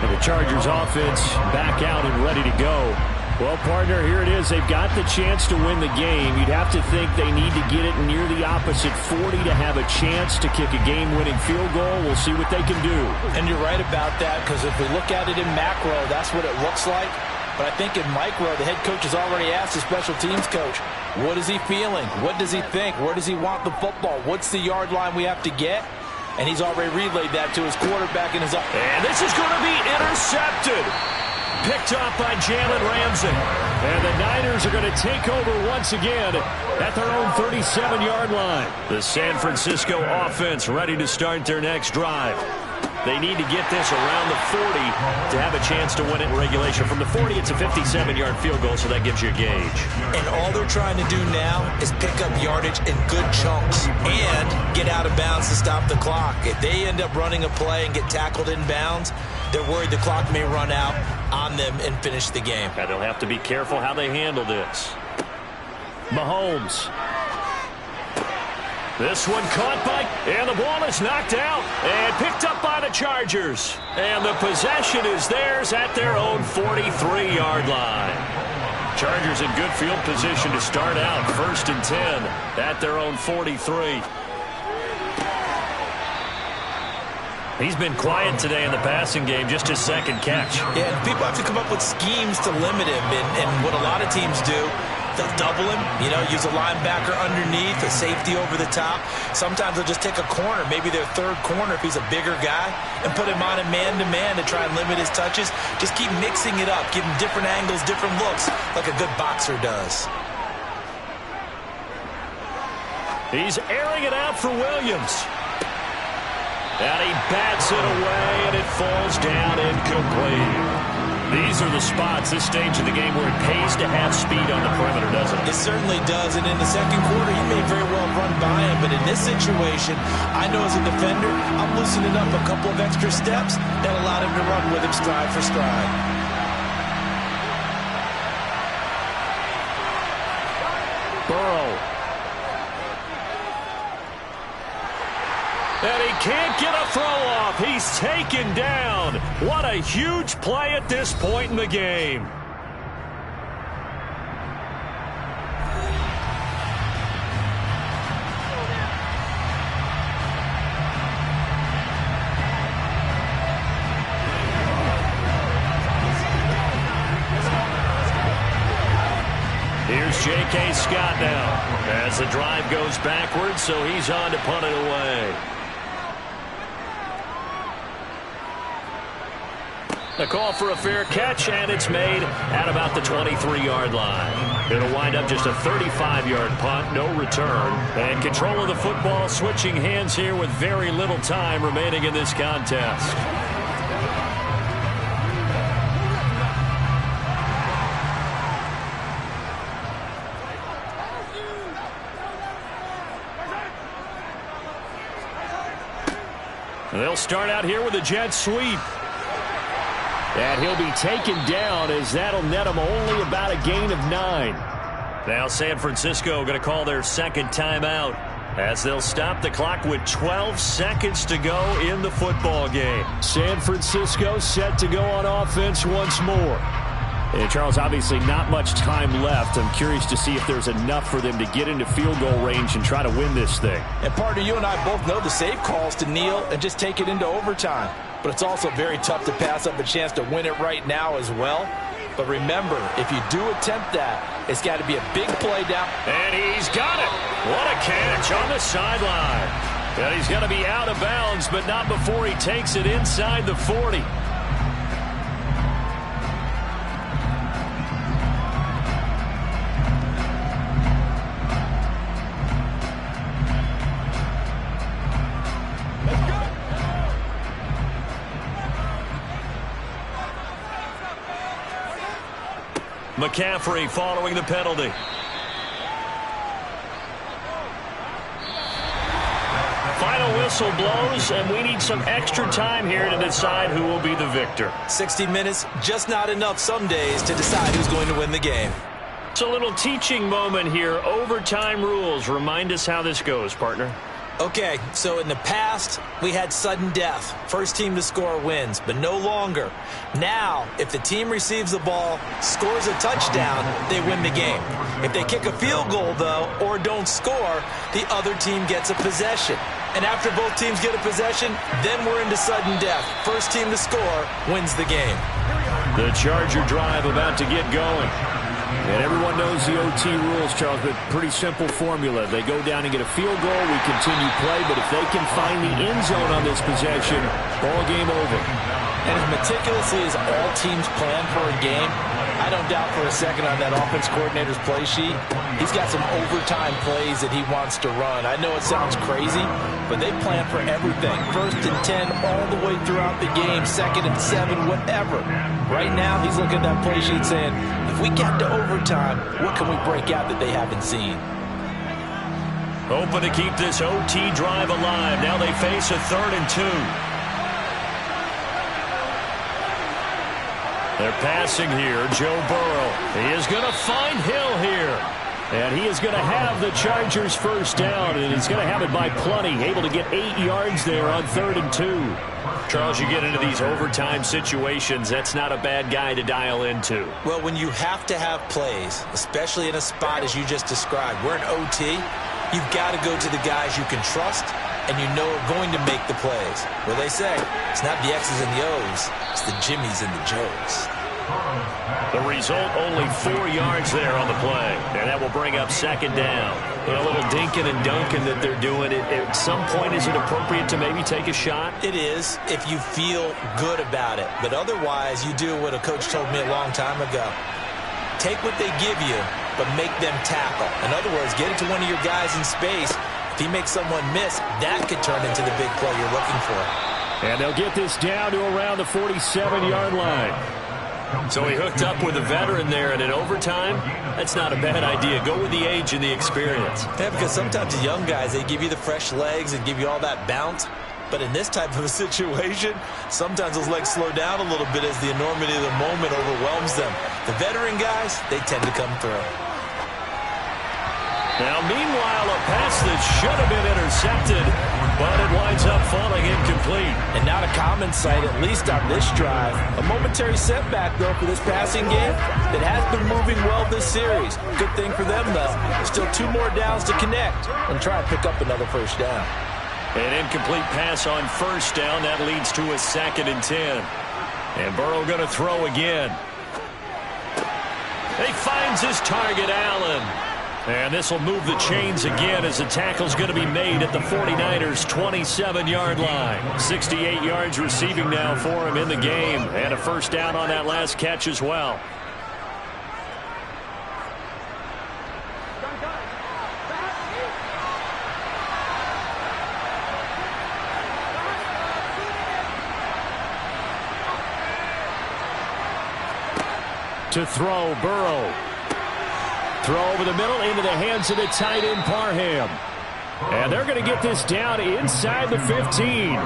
And the Chargers offense back out and ready to go. Well, partner, here it is. They've got the chance to win the game. You'd have to think they need to get it near the opposite 40 to have a chance to kick a game-winning field goal. We'll see what they can do. And you're right about that, because if we look at it in macro, that's what it looks like. But I think in micro, the head coach has already asked the special teams coach, what is he feeling? What does he think? Where does he want the football? What's the yard line we have to get? And he's already relayed that to his quarterback in his... And this is going to be intercepted. Picked up by Jalen Ramsey. And the Niners are going to take over once again at their own 37-yard line. The San Francisco offense ready to start their next drive. They need to get this around the 40 to have a chance to win it in regulation. From the 40, it's a 57-yard field goal, so that gives you a gauge. And all they're trying to do now is pick up yardage in good chunks and get out of bounds to stop the clock. If they end up running a play and get tackled in bounds, they're worried the clock may run out on them and finish the game. And they'll have to be careful how they handle this. Mahomes. This one caught by, and the ball is knocked out and picked up by the Chargers. And the possession is theirs at their own 43-yard line. Chargers in good field position to start out. 1st and 10 at their own 43. He's been quiet today in the passing game, just his second catch. Yeah, people have to come up with schemes to limit him, and what a lot of teams do, they'll double him, use a linebacker underneath, a safety over the top. Sometimes they'll just take a corner, maybe their third corner if he's a bigger guy, and put him on a man-to-man to try and limit his touches. Just keep mixing it up, give him different angles, different looks, like a good boxer does. He's airing it out for Williams. And he bats it away, and it falls down incomplete. These are the spots, this stage of the game, where it pays to have speed on the perimeter, doesn't it? It certainly does, and in the second quarter, he may very well run by him, but in this situation, I know as a defender, I'm loosening up a couple of extra steps that allowed him to run with him stride for stride. Burrow. And he can't get a throw off. He's taken down. What a huge play at this point in the game. J.K. Scott now as the drive goes backwards, so he's on to punt it away. The call for a fair catch, and it's made at about the 23-yard line. It'll wind up just a 35-yard punt, no return. And control of the football switching hands here with very little time remaining in this contest. They'll start out here with a jet sweep. And he'll be taken down as that'll net him only about a gain of 9. Now San Francisco going to call their second timeout as they'll stop the clock with 12 seconds to go in the football game. San Francisco set to go on offense once more. And Charles, obviously not much time left. I'm curious to see if there's enough for them to get into field goal range and try to win this thing. And partner, you and I both know the safe calls to kneel and just take it into overtime. But it's also very tough to pass up a chance to win it right now as well. But remember, if you do attempt that, it's got to be a big play down. And he's got it. What a catch on the sideline. And he's going to be out of bounds, but not before he takes it inside the 40. McCaffrey following the penalty. Final whistle blows, and we need some extra time here to decide who will be the victor. 60 minutes, just not enough some days to decide who's going to win the game. It's a little teaching moment here. Overtime rules. Remind us how this goes, partner. Okay, so in the past, we had sudden death. First team to score wins, but no longer. Now, if the team receives the ball, scores a touchdown, they win the game. If they kick a field goal, though, or don't score, the other team gets a possession. And after both teams get a possession, then we're into sudden death. First team to score wins the game. The Charger drive about to get going. And everyone knows the OT rules, Charles, but pretty simple formula. They go down and get a field goal, we continue play, but if they can find the end zone on this possession, ball game over. And as meticulously as all teams plan for a game, I don't doubt for a second on that offense coordinator's play sheet, he's got some overtime plays that he wants to run. I know it sounds crazy, but they plan for everything. 1st and 10 all the way throughout the game, 2nd and 7, whatever. Right now, he's looking at that play sheet saying, if we get to overtime, what can we break out that they haven't seen? Hoping to keep this OT drive alive. Now they face a 3rd and 2. They're passing here. Joe Burrow. He is going to find Hill here. And he is going to have the Chargers first down, and he's going to have it by plenty. Able to get 8 yards there on 3rd and 2. Charles, you get into these overtime situations, that's not a bad guy to dial into. Well, when you have to have plays, especially in a spot as you just described, we're in OT, you've got to go to the guys you can trust and you know are going to make the plays. Well, they say, it's not the X's and the O's, it's the Jimmies and the Joes. The result, only 4 yards there on the play. And that will bring up 2nd down. A little dinking and dunking that they're doing. At some point, is it appropriate to maybe take a shot? It is, if you feel good about it. But otherwise, you do what a coach told me a long time ago. Take what they give you, but make them tackle. In other words, get it to one of your guys in space. If he makes someone miss, that could turn into the big play you're looking for. And they'll get this down to around the 47-yard line. So he hooked up with a veteran there, and in overtime, that's not a bad idea. Go with the age and the experience. Yeah, because sometimes the young guys, they give you the fresh legs and give you all that bounce. But in this type of a situation, sometimes those legs slow down a little bit as the enormity of the moment overwhelms them. The veteran guys, they tend to come through. Now, meanwhile, a pass that should have been intercepted, but it winds up falling incomplete. And not a common sight, at least on this drive. A momentary setback, though, for this passing game that has been moving well this series. Good thing for them, though. Still 2 more downs to connect and try and pick up another first down. An incomplete pass on 1st down. That leads to a 2nd and 10. And Burrow going to throw again. He finds his target, Allen. And this will move the chains again as the tackle's going to be made at the 49ers' 27-yard line. 68 yards receiving now for him in the game. And a first down on that last catch as well. To throw, Burrow. Throw over the middle into the hands of the tight end, Parham. And they're going to get this down inside the 15.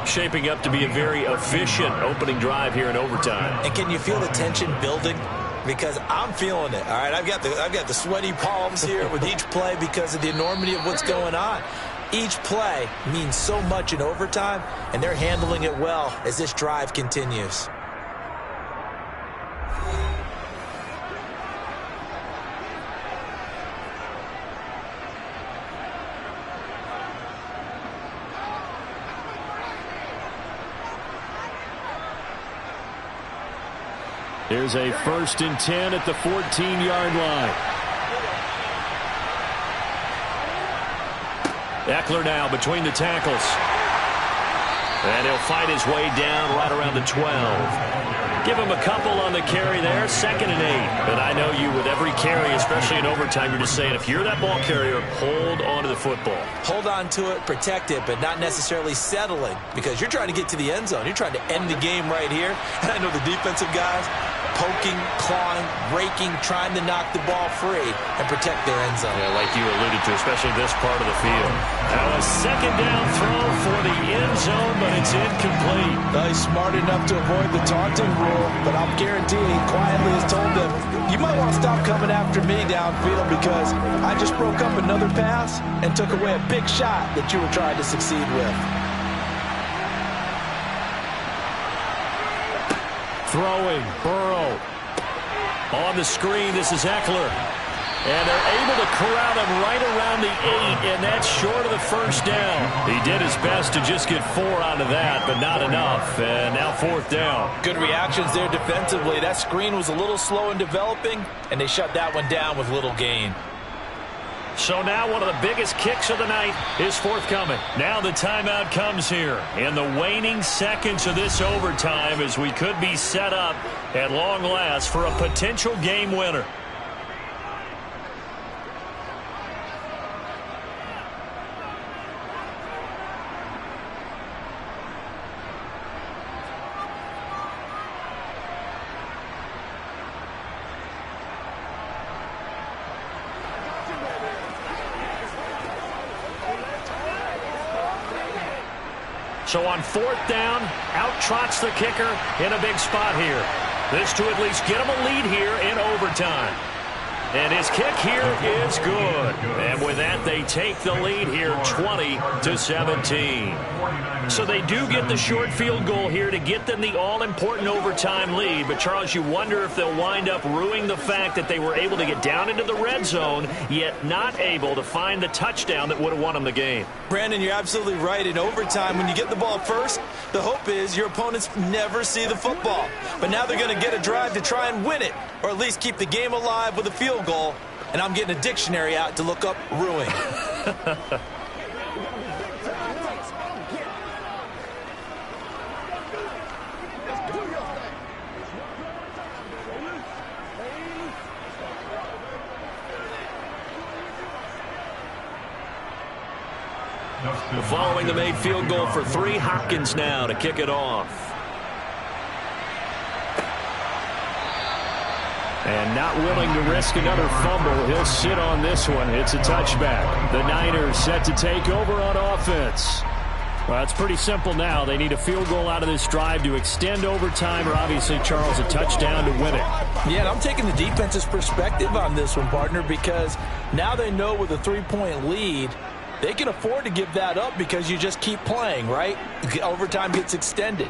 Shaping up to be a very efficient opening drive here in overtime. And can you feel the tension building? Because I'm feeling it. All right, I've got the sweaty palms here with each play because of the enormity of what's going on. Each play means so much in overtime, and they're handling it well as this drive continues. Here's a 1st and 10 at the 14-yard line. Eckler now between the tackles. And he'll fight his way down right around the 12. Give him a couple on the carry there, 2nd and 8. But I know you with every carry, especially in overtime, you're just saying if you're that ball carrier, hold on to the football. Hold on to it, protect it, but not necessarily settling because you're trying to get to the end zone. You're trying to end the game right here. And I know the defensive guys poking, clawing, raking, trying to knock the ball free and protect their end zone. Yeah, like you alluded to, especially this part of the field. Now a 2nd down throw for the end zone, but it's incomplete. Well, he's smart enough to avoid the taunting rule, but I'll guarantee he quietly has told them, you might want to stop coming after me downfield because I just broke up another pass and took away a big shot that you were trying to succeed with. Throwing, Burrow. On the screen, this is Eckler. And they're able to corral him right around the 8, and that's short of the first down. He did his best to just get 4 out of that, but not enough. And now 4th down. Good reactions there defensively. That screen was a little slow in developing, and they shut that one down with little gain. So now one of the biggest kicks of the night is forthcoming. Now the timeout comes here in the waning seconds of this overtime as we could be set up at long last for a potential game winner. So on 4th down, out trots the kicker in a big spot here. This to at least get him a lead here in overtime. And his kick here is good. And with that, they take the lead here 20-17. So they do get the short field goal here to get them the all-important overtime lead. But, Charles, you wonder if they'll wind up ruining the fact that they were able to get down into the red zone, yet not able to find the touchdown that would have won them the game. Brandon, you're absolutely right. In overtime, when you get the ball first, the hope is your opponents never see the football. But now they're going to get a drive to try and win it, or at least keep the game alive with a field goal. And I'm getting a dictionary out to look up ruin. Following the made field goal for 3, Hopkins now to kick it off. And not willing to risk another fumble. He'll sit on this one. It's a touchback. The Niners set to take over on offense. Well, it's pretty simple now. They need a field goal out of this drive to extend overtime, or obviously, Charles, a touchdown to win it. Yeah, and I'm taking the defense's perspective on this one, partner, because now they know with a 3-point lead, they can afford to give that up because you just keep playing, right? Overtime gets extended.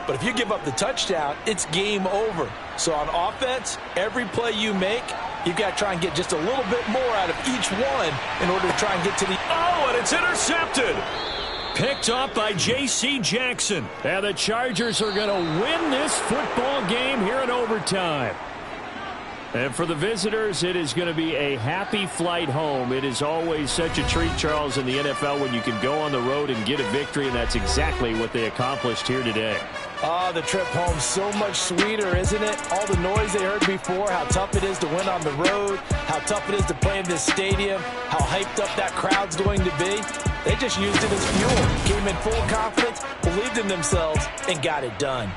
But if you give up the touchdown, it's game over. So on offense, every play you make, you've got to try and get just a little bit more out of each one in order to try and get to the... Oh, and it's intercepted! Picked up by J.C. Jackson. And the Chargers are going to win this football game here in overtime. And for the visitors, it is going to be a happy flight home. It is always such a treat, Charles, in the NFL when you can go on the road and get a victory, and that's exactly what they accomplished here today. Oh, the trip home so much sweeter, isn't it? All the noise they heard before, how tough it is to win on the road, how tough it is to play in this stadium, how hyped up that crowd's going to be. They just used it as fuel, came in full confidence, believed in themselves, and got it done.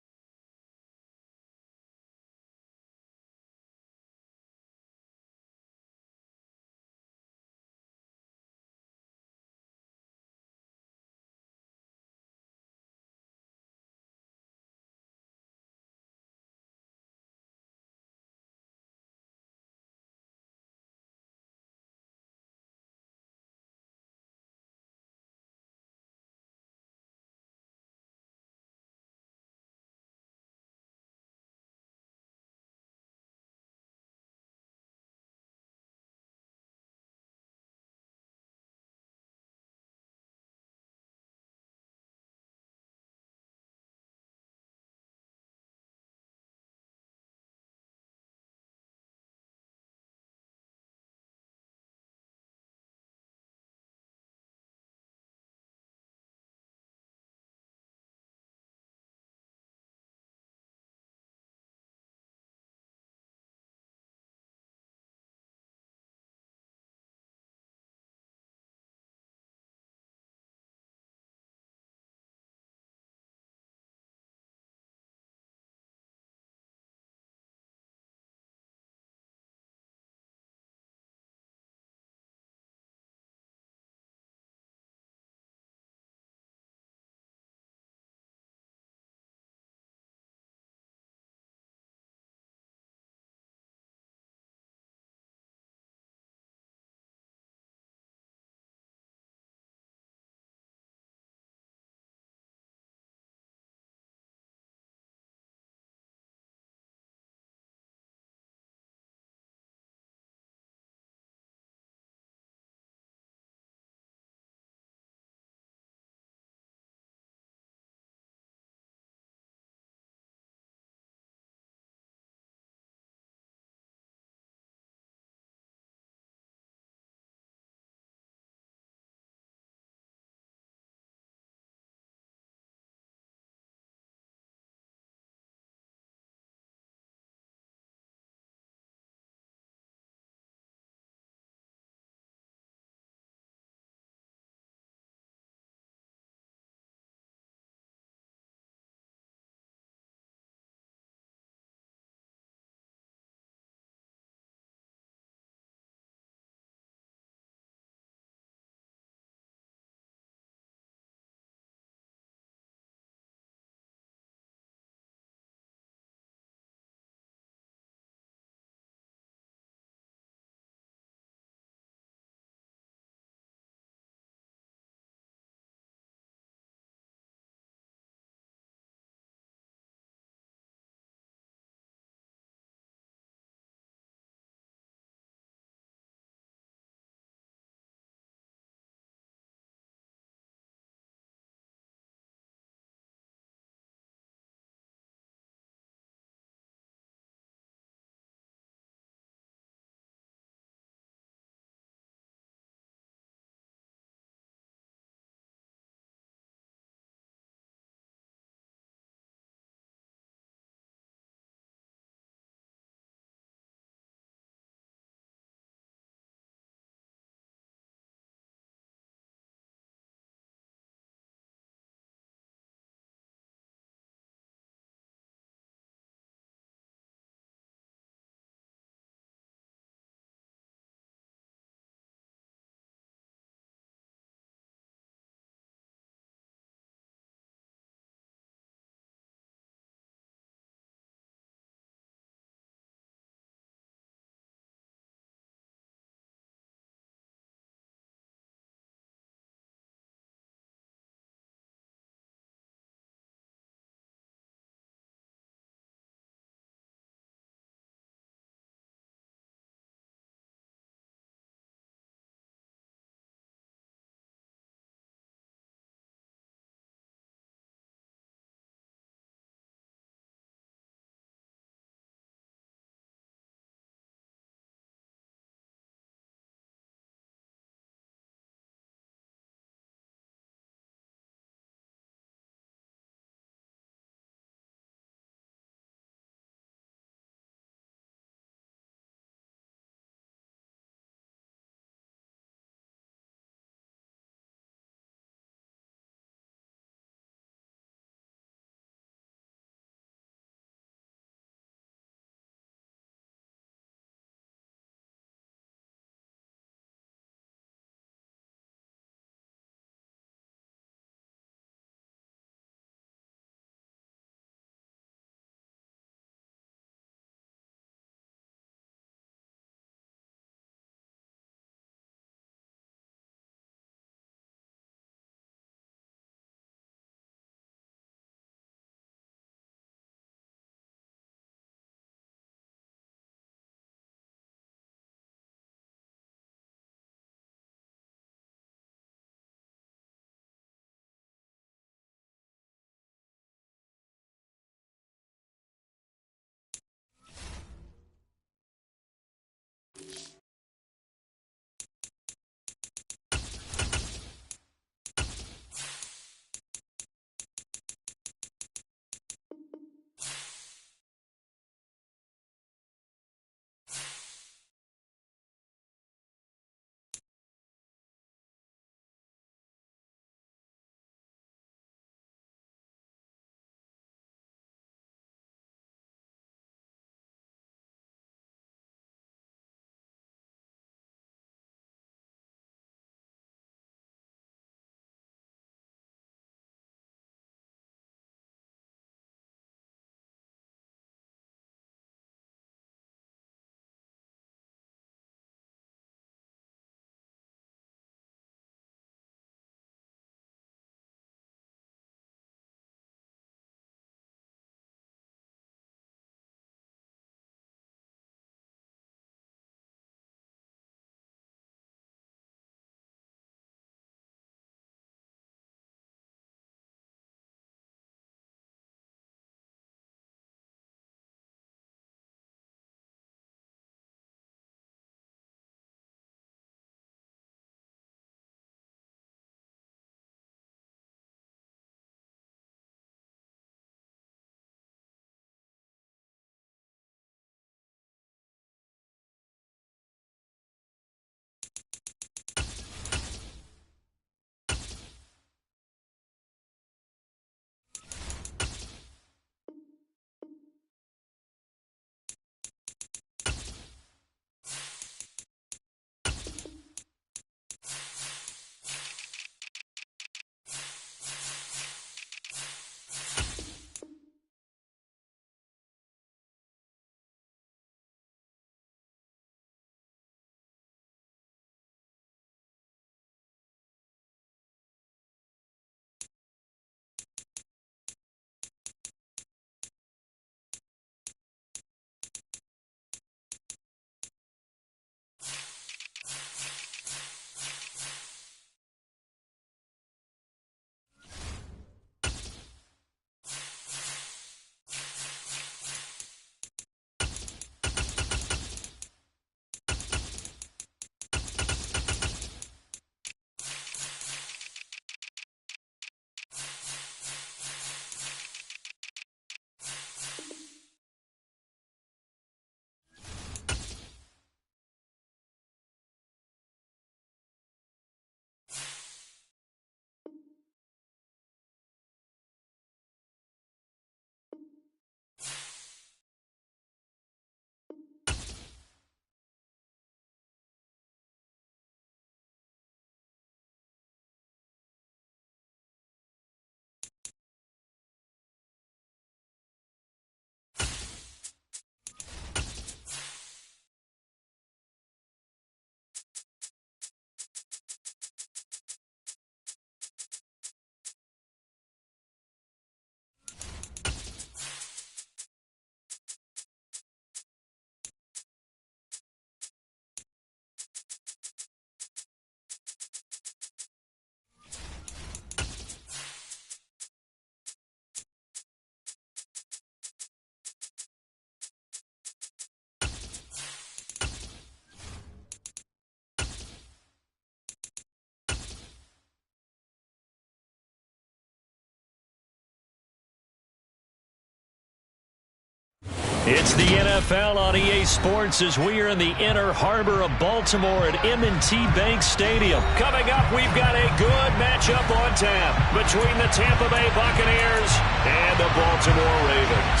It's the NFL on EA Sports as we are in the inner harbor of Baltimore at M&T Bank Stadium. Coming up, we've got a good matchup on tap between the Tampa Bay Buccaneers and the Baltimore Ravens.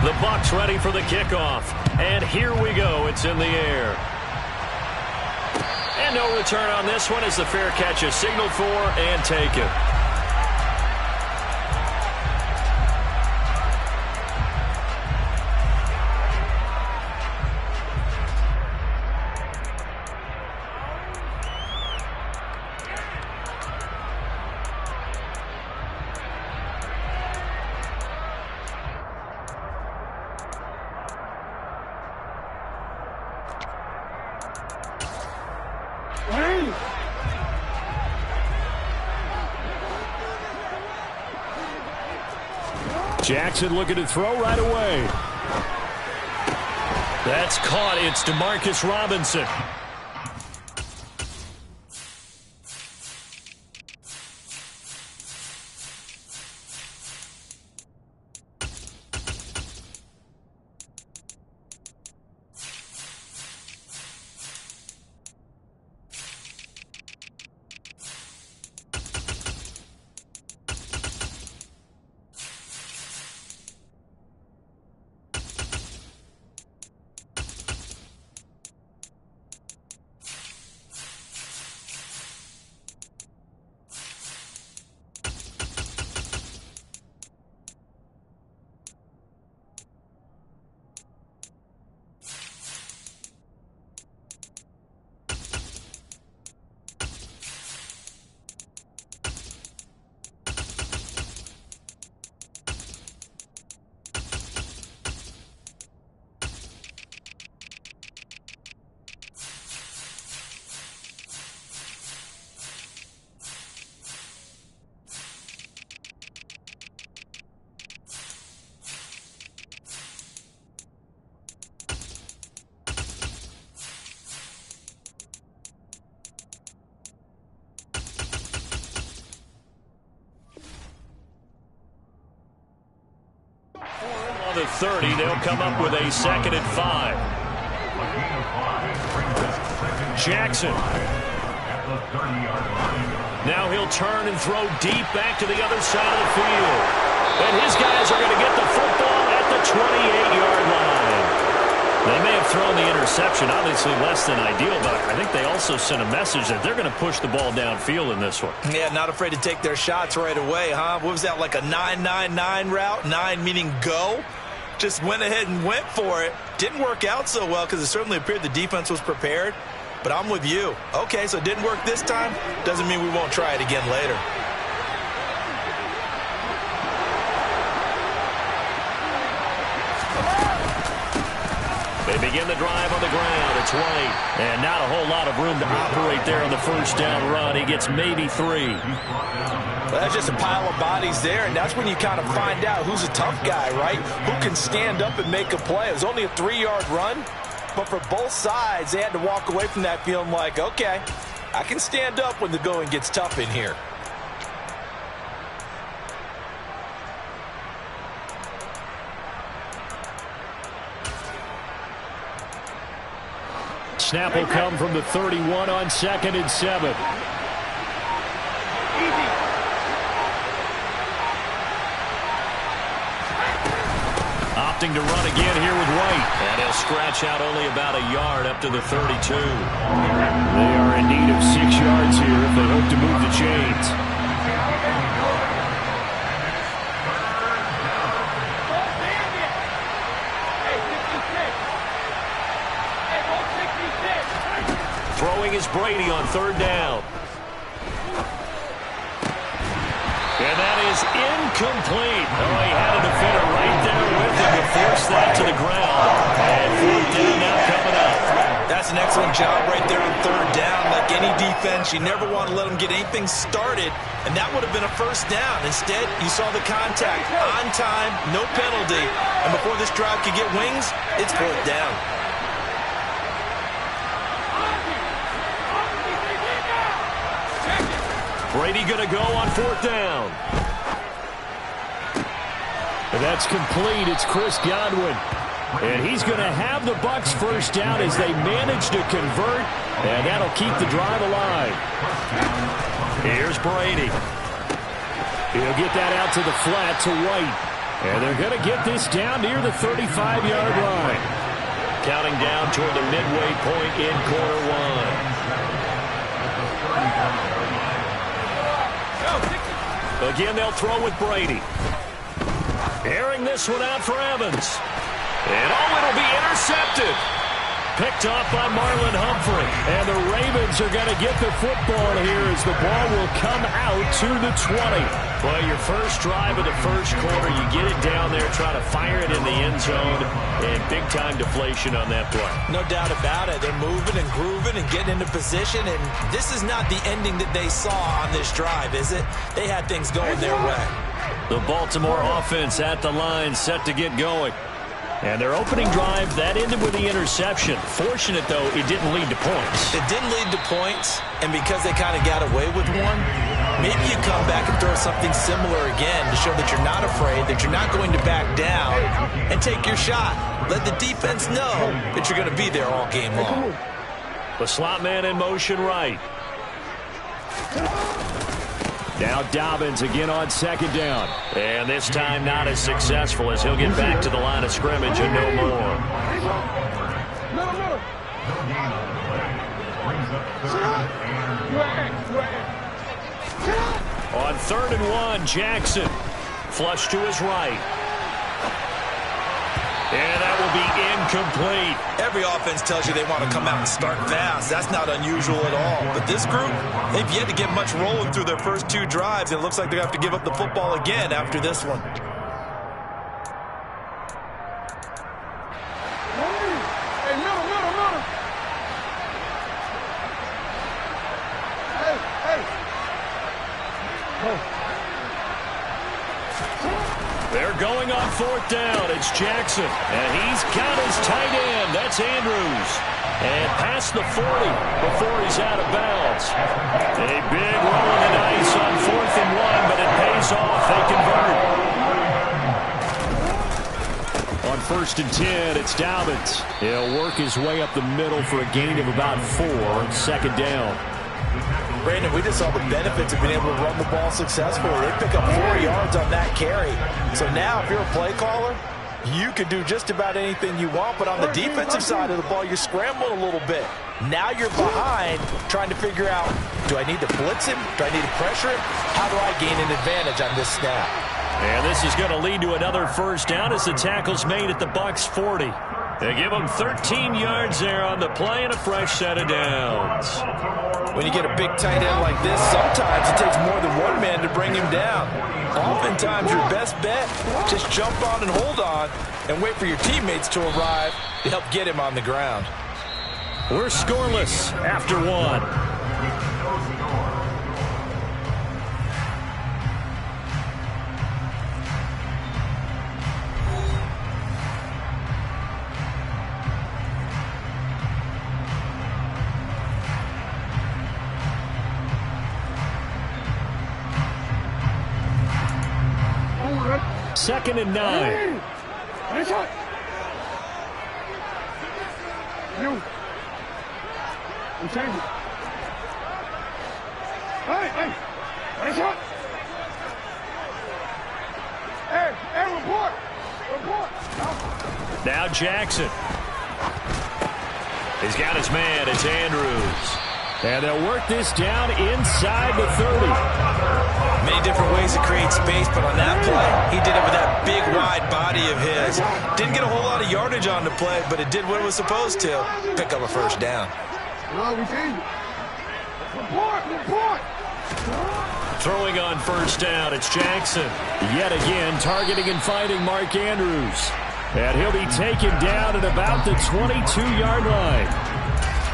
The Bucs ready for the kickoff. And here we go. It's in the air. And no return on this one as the fair catch is signaled for and taken. Jackson looking to throw right away. That's caught. It's Demarcus Robinson. On the 30, they'll come up with a 2nd and 5. Jackson. Now he'll turn and throw deep back to the other side of the field. And his guys are going to get the football at the 28-yard line. They may have thrown the interception, obviously less than ideal, but I think they also sent a message that they're going to push the ball downfield in this one. Yeah, not afraid to take their shots right away, huh? What was that, like a 9-9-9 route? 9 meaning go? Just went ahead and went for it. Didn't work out so well because it certainly appeared the defense was prepared. But I'm with you. Okay, so it didn't work this time. Doesn't mean we won't try it again later. They begin the drive on the ground. It's White. And not a whole lot of room to operate there on the first down run. He gets maybe 3. Well, that's just a pile of bodies there, and that's when you kind of find out who's a tough guy, right? Who can stand up and make a play. It was only a 3-yard run, but for both sides, they had to walk away from that feeling like, okay, I can stand up when the going gets tough in here. Snap will come from the 31 on 2nd and 7. Opting to run again here with White. And he'll scratch out only about a yard up to the 32. They are in need of 6 yards here if they hope to move the chains. Throwing is Brady on 3rd down. And that is incomplete. Oh, he had a defender right there with him to force that to the ground. And 4th down now coming up. That's an excellent job right there on 3rd down. Like any defense, you never want to let them get anything started, and that would have been a 1st down. Instead, you saw the contact on time, no penalty, and before this drive could get wings, it's 4th down. Brady going to go on 4th down. And that's complete. It's Chris Godwin. And he's going to have the Bucs first down as they manage to convert, and that'll keep the drive alive. Here's Brady. He'll get that out to the flat to White. And they're going to get this down near the 35-yard line. Counting down toward the midway point in quarter one. Again, they'll throw with Brady. Airing this one out for Evans. And it'll be intercepted. Picked off by Marlon Humphrey. And the Ravens are going to get the football here as the ball will come out to the 20. Well, your first drive of the first quarter, you get it down there, try to fire it in the end zone, and big-time deflation on that play. No doubt about it. They're moving and grooving and getting into position, and this is not the ending that they saw on this drive, is it? They had things going their way. The Baltimore offense at the line, set to get going. And their opening drive, that ended with the interception. Fortunate, though, it didn't lead to points. It didn't lead to points, and because they kind of got away with one, maybe you come back and throw something similar again to show that you're not afraid, that you're not going to back down, and take your shot. Let the defense know that you're going to be there all game long. The slot man in motion right. Now Dobbins again on 2nd down. And this time not as successful as he'll get back to the line of scrimmage and no more. On 3rd and 1, Jackson. Flush to his right. And that will be incomplete. Every offense tells you they want to come out and start fast. That's not unusual at all. But this group, they've yet to get much rolling through their first 2 drives. It looks like they have to give up the football again after this one. They're going on 4th down. It's Jackson. And he's got his tight end. That's Andrews. And past the 40 before he's out of bounds. A big roll of the dice on 4th and 1, but it pays off. They convert. On 1st and 10, it's Dobbins. He'll work his way up the middle for a gain of about 4. 2nd down. Brandon, we just saw the benefits of being able to run the ball successfully. They pick up 4 yards on that carry. So now if you're a play caller, you can do just about anything you want, but on the defensive side of the ball, you're scrambling a little bit. Now you're behind trying to figure out, do I need to blitz him? Do I need to pressure him? How do I gain an advantage on this snap? And this is going to lead to another first down as the tackle's made at the Bucs 40. They give them 13 yards there on the play and a fresh set of downs. When you get a big tight end like this, sometimes it takes more than one man to bring him down. Oftentimes, your best bet, just jump on and hold on and wait for your teammates to arrive to help get him on the ground. We're scoreless after 1. Second and 9. Now Jackson. He's got his man. It's Andrews. And they'll work this down inside the 30. Many different ways to create space, but on that play, he did it with that big, wide body of his. Didn't get a whole lot of yardage on the play, but it did what it was supposed to. Pick up a first down. Throwing on first down, it's Jackson. Yet again, targeting and finding Mark Andrews. And he'll be taken down at about the 22-yard line.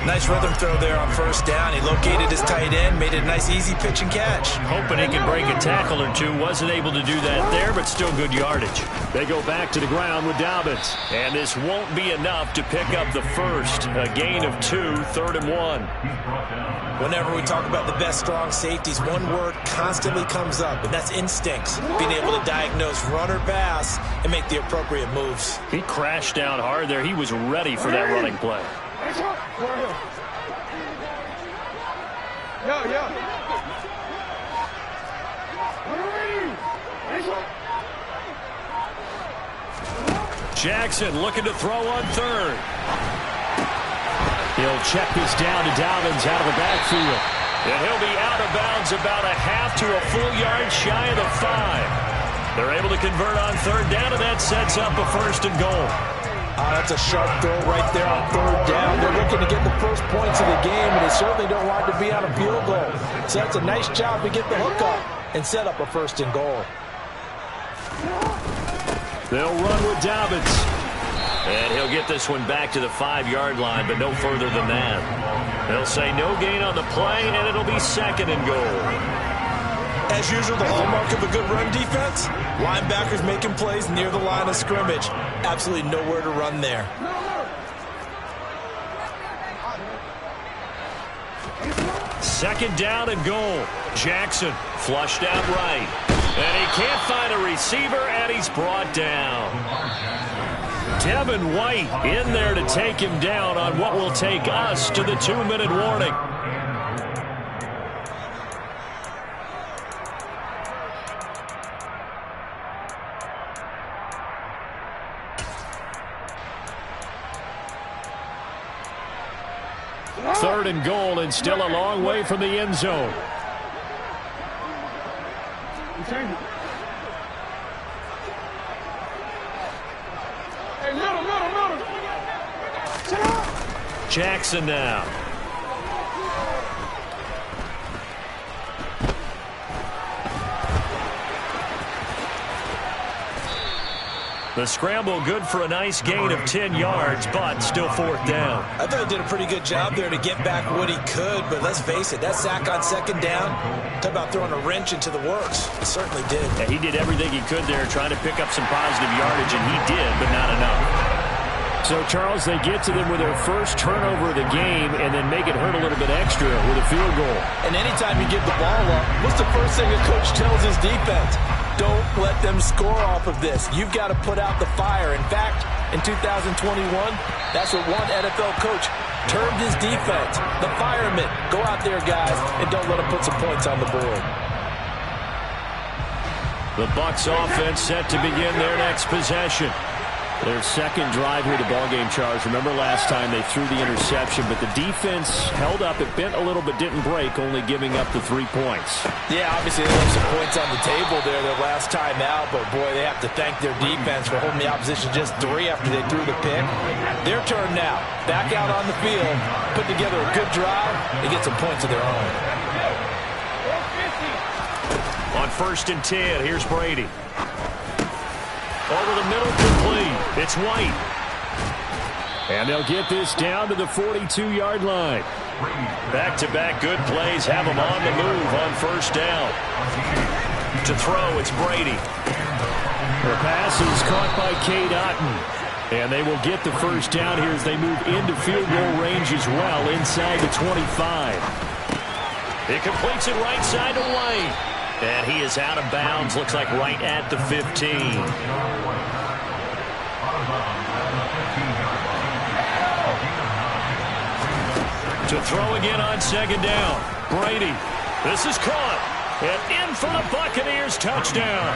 Nice rhythm throw there on first down. He located his tight end, made it a nice easy pitch and catch. Hoping he could break a tackle or two. Wasn't able to do that there, but still good yardage. They go back to the ground with Dobbins. And this won't be enough to pick up the first. A gain of 2, 3rd and 1. Whenever we talk about the best strong safeties, one word constantly comes up, and that's instincts. Being able to diagnose run or pass and make the appropriate moves. He crashed down hard there. He was ready for that running play. Jackson looking to throw on 3rd. He'll check this down to Dobbins out of the backfield. And he'll be out of bounds about a half to a full yard shy of the 5. They're able to convert on 3rd down, and that sets up a 1st and goal. That's a sharp throw right there on 3rd down. They're looking to get the first points of the game, and they certainly don't want it to be on a field goal. So that's a nice job to get the hook up and set up a 1st and goal. They'll run with Dobbins. And he'll get this one back to the 5-yard line, but no further than that. They'll say no gain on the play, and it'll be 2nd and goal. As usual, the hallmark of a good run defense, linebackers making plays near the line of scrimmage. Absolutely nowhere to run there. Second down and goal. Jackson flushed out right. And he can't find a receiver, and he's brought down. Devin White in there to take him down on what will take us to the 2-minute warning. Third and goal, and still a long way from the end zone. Jackson now. The scramble good for a nice gain of 10 yards, but still 4th down. I thought he did a pretty good job there to get back what he could, but let's face it, that sack on 2nd down, talk about throwing a wrench into the works. He certainly did. Yeah, he did everything he could there, trying to pick up some positive yardage, and he did, but not enough. So, Charles, they get to them with their first turnover of the game and then make it hurt a little bit extra with a field goal. And anytime you give the ball up, what's the first thing a coach tells his defense? Don't let them score off of this. You've got to put out the fire. In fact, in 2021, that's what one NFL coach termed his defense. The firemen. Go out there, guys, and don't let them put some points on the board. The Bucs offense set to begin their next possession. Their second drive here, the ballgame, Charles. Remember last time they threw the interception, but the defense held up. It bent a little but didn't break, only giving up the 3 points. Yeah, obviously they left some points on the table there their last time out, but boy, they have to thank their defense for holding the opposition just 3 after they threw the pick. Their turn now. Back out on the field, put together a good drive, and get some points of their own. On 1st and 10, here's Brady. Over the middle, complete. It's White. And they'll get this down to the 42-yard line. Back-to-back good plays have them on the move on 1st down. To throw, it's Brady. The pass is caught by Cade Otton. And they will get the 1st down here as they move into field goal range as well, inside the 25. He completes it right side to White. And he is out of bounds, looks like right at the 15. To throw again on 2nd down. Brady. This is caught. And in for the Buccaneers touchdown.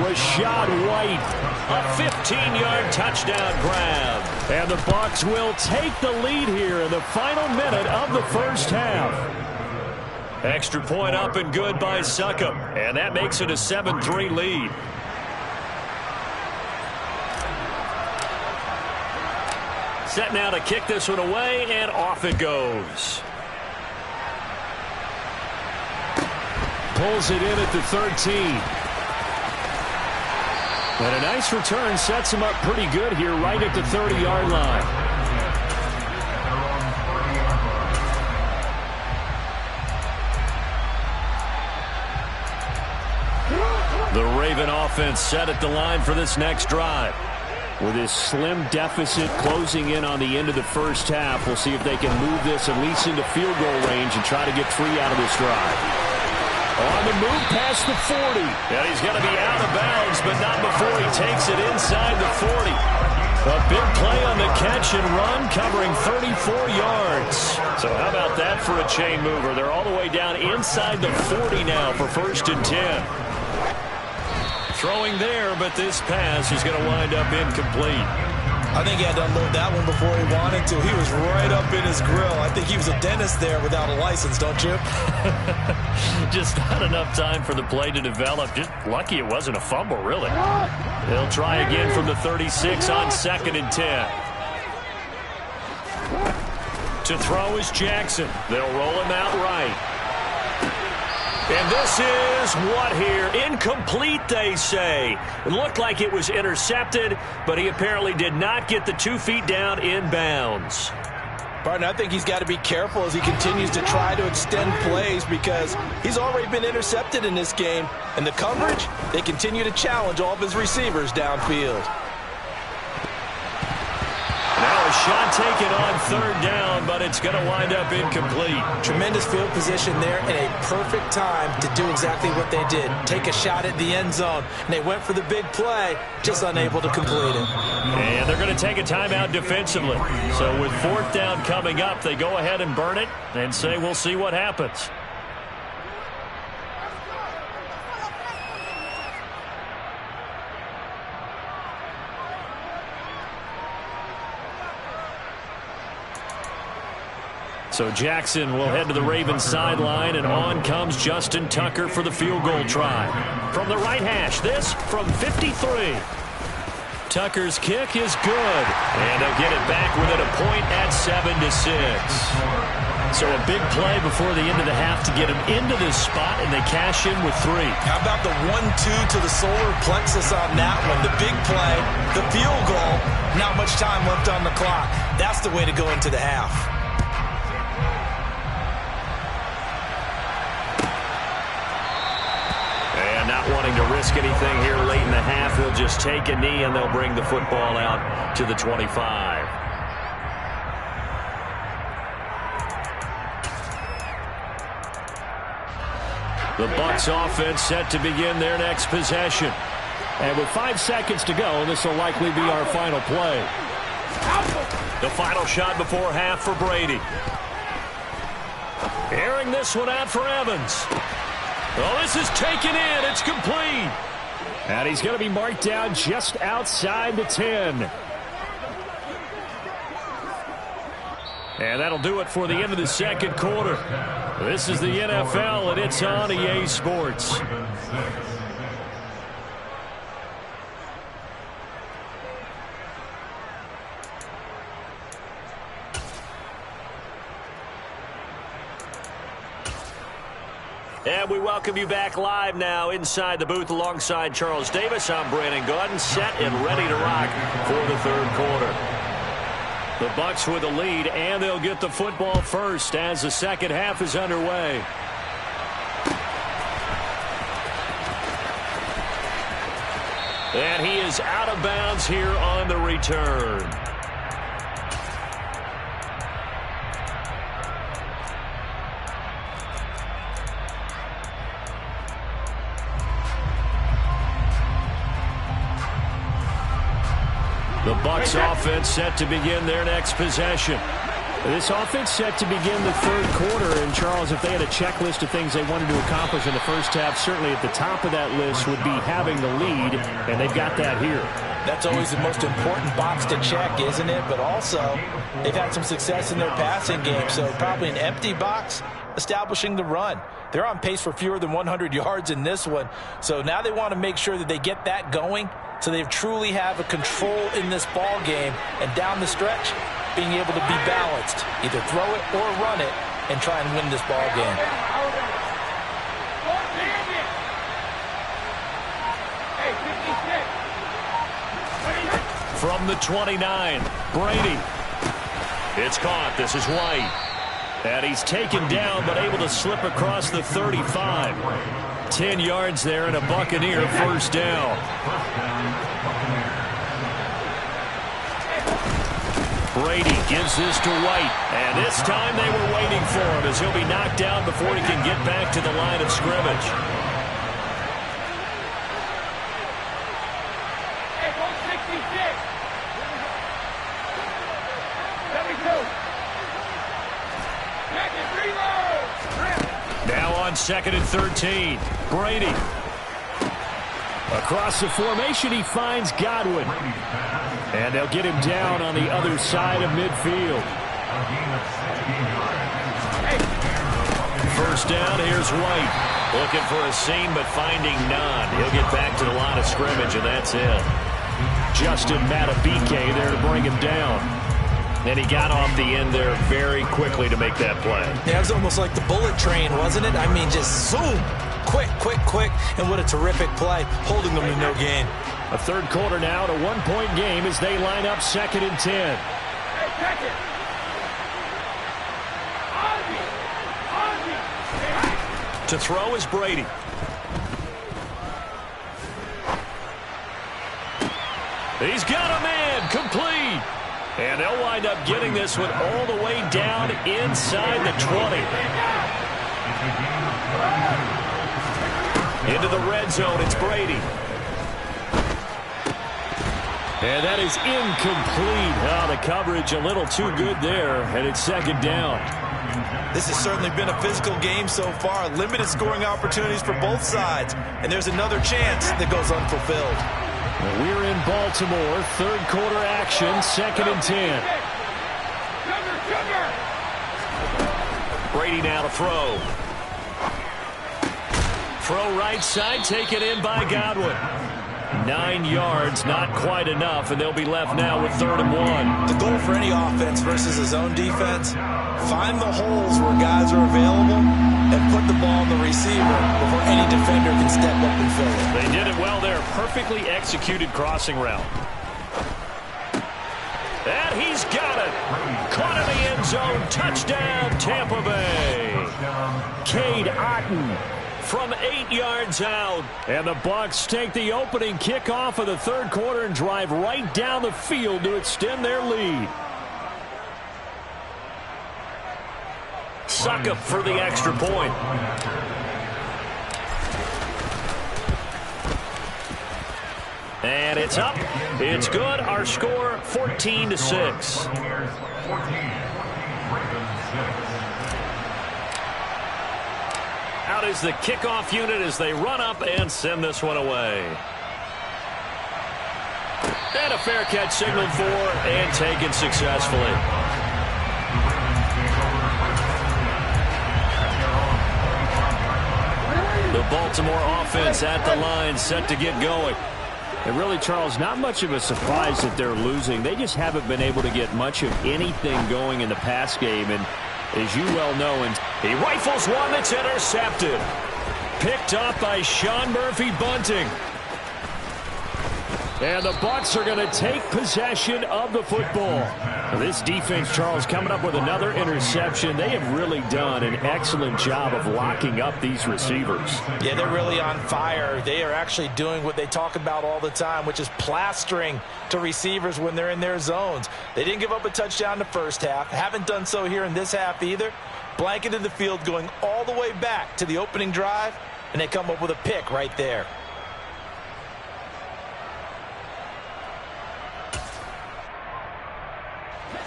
Rachaad White. A 15-yard touchdown grab. And the Bucs will take the lead here in the final minute of the 1st half. Extra point up and good by Succop. And that makes it a 7-3 lead. Set now to kick this one away, and off it goes. Pulls it in at the 13. And a nice return sets him up pretty good here right at the 30-yard line. Raven offense set at the line for this next drive. With this slim deficit closing in on the end of the first half, we'll see if they can move this at least into field goal range and try to get 3 out of this drive. On the move past the 40. And he's going to be out of bounds, but not before he takes it inside the 40. A big play on the catch and run, covering 34 yards. So how about that for a chain mover? They're all the way down inside the 40 now for 1st and 10. Throwing there, but this pass is going to wind up incomplete. I think he had to unload that one before he wanted to. He was right up in his grill. I think he was a dentist there without a license, don't you? Just not enough time for the play to develop. Just lucky it wasn't a fumble, really. They'll try again from the 36 on 2nd and 10. To throw is Jackson. They'll roll him out right. And this is what here? Incomplete, they say. It looked like it was intercepted, but he apparently did not get the 2 feet down in bounds. Partner, I think he's got to be careful as he continues to try to extend plays because he's already been intercepted in this game. And the coverage, they continue to challenge all of his receivers downfield. Now a shot taken on 3rd down, but it's going to wind up incomplete. Tremendous field position there and a perfect time to do exactly what they did. Take a shot at the end zone. And they went for the big play, just unable to complete it. And they're going to take a timeout defensively. So with 4th down coming up, they go ahead and burn it and say we'll see what happens. So Jackson will head to the Ravens sideline, and on comes Justin Tucker for the field goal try. From the right hash, this from 53. Tucker's kick is good, and they'll get it back within a point at 7-6. So a big play before the end of the half to get him into this spot, and they cash in with 3. How about the 1-2 to the solar plexus on that one? The big play, the field goal, not much time left on the clock. That's the way to go into the half. Not wanting to risk anything here late in the half, he'll just take a knee and they'll bring the football out to the 25. The Bucs offense set to begin their next possession. And with 5 seconds to go, this will likely be our final play. The final shot before half for Brady. Airing this one out for Evans. Oh, this is taken in. It's complete. And he's going to be marked down just outside the 10. And that'll do it for the end of the 2nd quarter. This is the NFL, and it's on EA Sports. And we welcome you back live now inside the booth alongside Charles Davis. I'm Brandon Gaudin, set and ready to rock for the 3rd quarter. The Bucs with the lead, and they'll get the football first as the 2nd half is underway. And he is out of bounds here on the return. The Bucs offense set to begin their next possession. This offense set to begin the 3rd quarter. And, Charles, if they had a checklist of things they wanted to accomplish in the first half, certainly at the top of that list would be having the lead, and they've got that here. That's always the most important box to check, isn't it? But also, they've had some success in their passing game, so probably an empty box establishing the run. They're on pace for fewer than 100 yards in this one, so now they want to make sure that they get that going so they truly have a control in this ball game, and down the stretch, being able to be balanced, either throw it or run it, and try and win this ball game. From the 29, Brady. It's caught. This is White. And he's taken down, but able to slip across the 35. 10 yards there and a Buccaneer first down. Brady gives this to White. And this time they were waiting for him as he'll be knocked down before he can get back to the line of scrimmage. Now on 2nd and 13. Brady. Across the formation, he finds Godwin. And they'll get him down on the other side of midfield. First down, here's White. Looking for a seam, but finding none. He'll get back to the line of scrimmage, and that's it. Justin Matabike there to bring him down. And he got off the end there very quickly to make that play. Yeah, it was almost like the bullet train, wasn't it? I mean, just zoom. Quick, quick, quick. And what a terrific play, holding them to no gain. A third quarter now, a one-point game as they line up 2nd and 10. To throw is Brady. He's got a man, complete. And they'll wind up getting this one all the way down inside the 20. Into the red zone, it's Brady. And that is incomplete. Oh, the coverage a little too good there, and it's 2nd down. This has certainly been a physical game so far. Limited scoring opportunities for both sides. And there's another chance that goes unfulfilled. Well, we're in Baltimore. Third quarter action, 2nd and 10. Brady now to throw. Throw right side, taken in by Godwin. 9 yards, not quite enough, and they'll be left now with 3rd and 1. The goal for any offense versus a zone defense, find the holes where guys are available and put the ball in the receiver before any defender can step up and fill it. They did it well there. Perfectly executed crossing route. And he's got it. Caught in the end zone. Touchdown, Tampa Bay. Cade Otton from 8 yards out. And the Bucs take the opening kickoff of the third quarter and drive right down the field to extend their lead. Succop for the extra point. And it's up. It's good. Our score 14-6. Out is the kickoff unit as they run up and send this one away. And a fair catch signaled for and taken successfully. The Baltimore offense at the line, set to get going. And really, Charles, not much of a surprise that they're losing. They just haven't been able to get much of anything going in the pass game. And as you well know, and he rifles one that's intercepted. Picked up by Sean Murphy-Bunting. And the Bucs are going to take possession of the football. Now, this defense, Charles, coming up with another interception. They have really done an excellent job of locking up these receivers. Yeah, they're really on fire. They are actually doing what they talk about all the time, which is plastering to receivers when they're in their zones. They didn't give up a touchdown in the first half. Haven't done so here in this half either. Blanketed the field going all the way back to the opening drive, and they come up with a pick right there.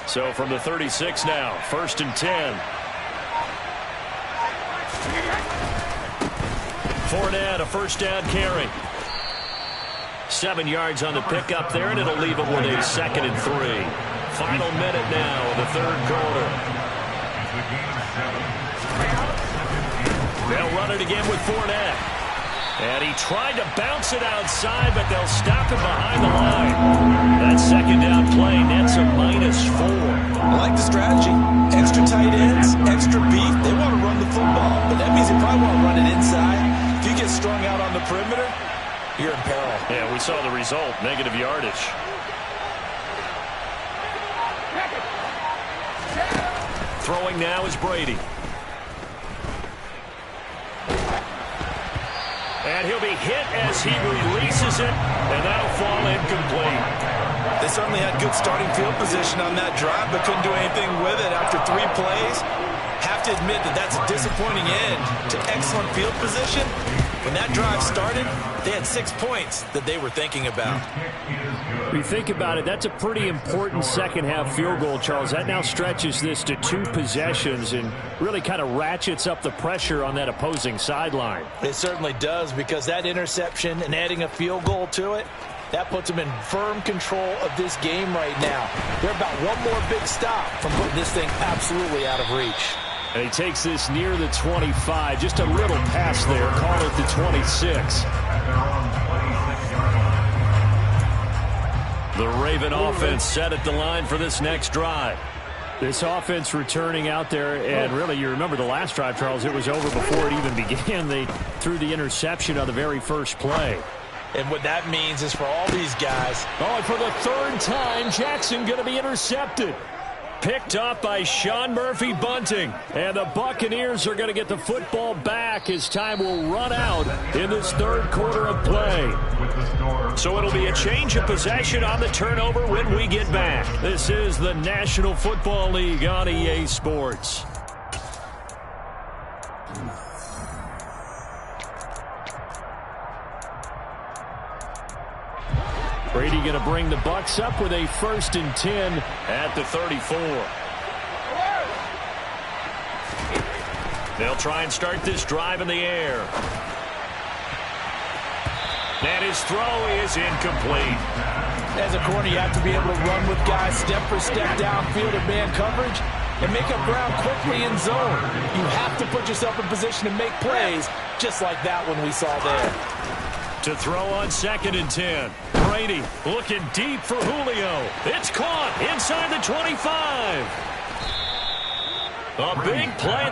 So from the 36 now, 1st and 10. Fournette, a first down carry. 7 yards on the pickup there, and it'll leave it with a 2nd and 3. Final minute now of the third quarter. They'll run it again with Fournette. And he tried to bounce it outside, but they'll stop him behind the line. That second down play nets a -4. I like the strategy. Extra tight ends, extra beef. They want to run the football, but that means they probably want to run it inside. If you get strung out on the perimeter, you're in peril. Yeah, we saw the result, negative yardage. Throwing now is Brady. And he'll be hit as he releases it, and that'll fall incomplete. They certainly had good starting field position on that drive, but couldn't do anything with it after 3 plays. Have to admit that that's a disappointing end to excellent field position. When that drive started, they had 6 points that they were thinking about. When you think about it, that's a pretty important second-half field goal, Charles. That now stretches this to 2 possessions and really kind of ratchets up the pressure on that opposing sideline. It certainly does, because that interception and adding a field goal to it, that puts them in firm control of this game right now. They're about one more big stop from putting this thing absolutely out of reach. And he takes this near the 25. Just a little pass there. Call it the 26. The Raven offense set at the line for this next drive. This offense returning out there, and really, you remember the last drive, Charles, it was over before it even began. They threw the interception on the very first play. And what that means is for all these guys. Oh, and for the 3rd time, Jackson going to be intercepted. Picked up by Sean Murphy-Bunting. And the Buccaneers are going to get the football back as time will run out in this 3rd quarter of play. So it'll be a change of possession on the turnover when we get back. This is the National Football League on EA Sports. Brady going to bring the Bucs up with a 1st and 10 at the 34. They'll try and start this drive in the air. And his throw is incomplete. As a corner, you have to be able to run with guys step for step downfield in man coverage and make up ground quickly in zone. You have to put yourself in position to make plays, just like that one we saw there. To throw on 2nd and 10. Brady looking deep for Julio. It's caught inside the 25. A big play.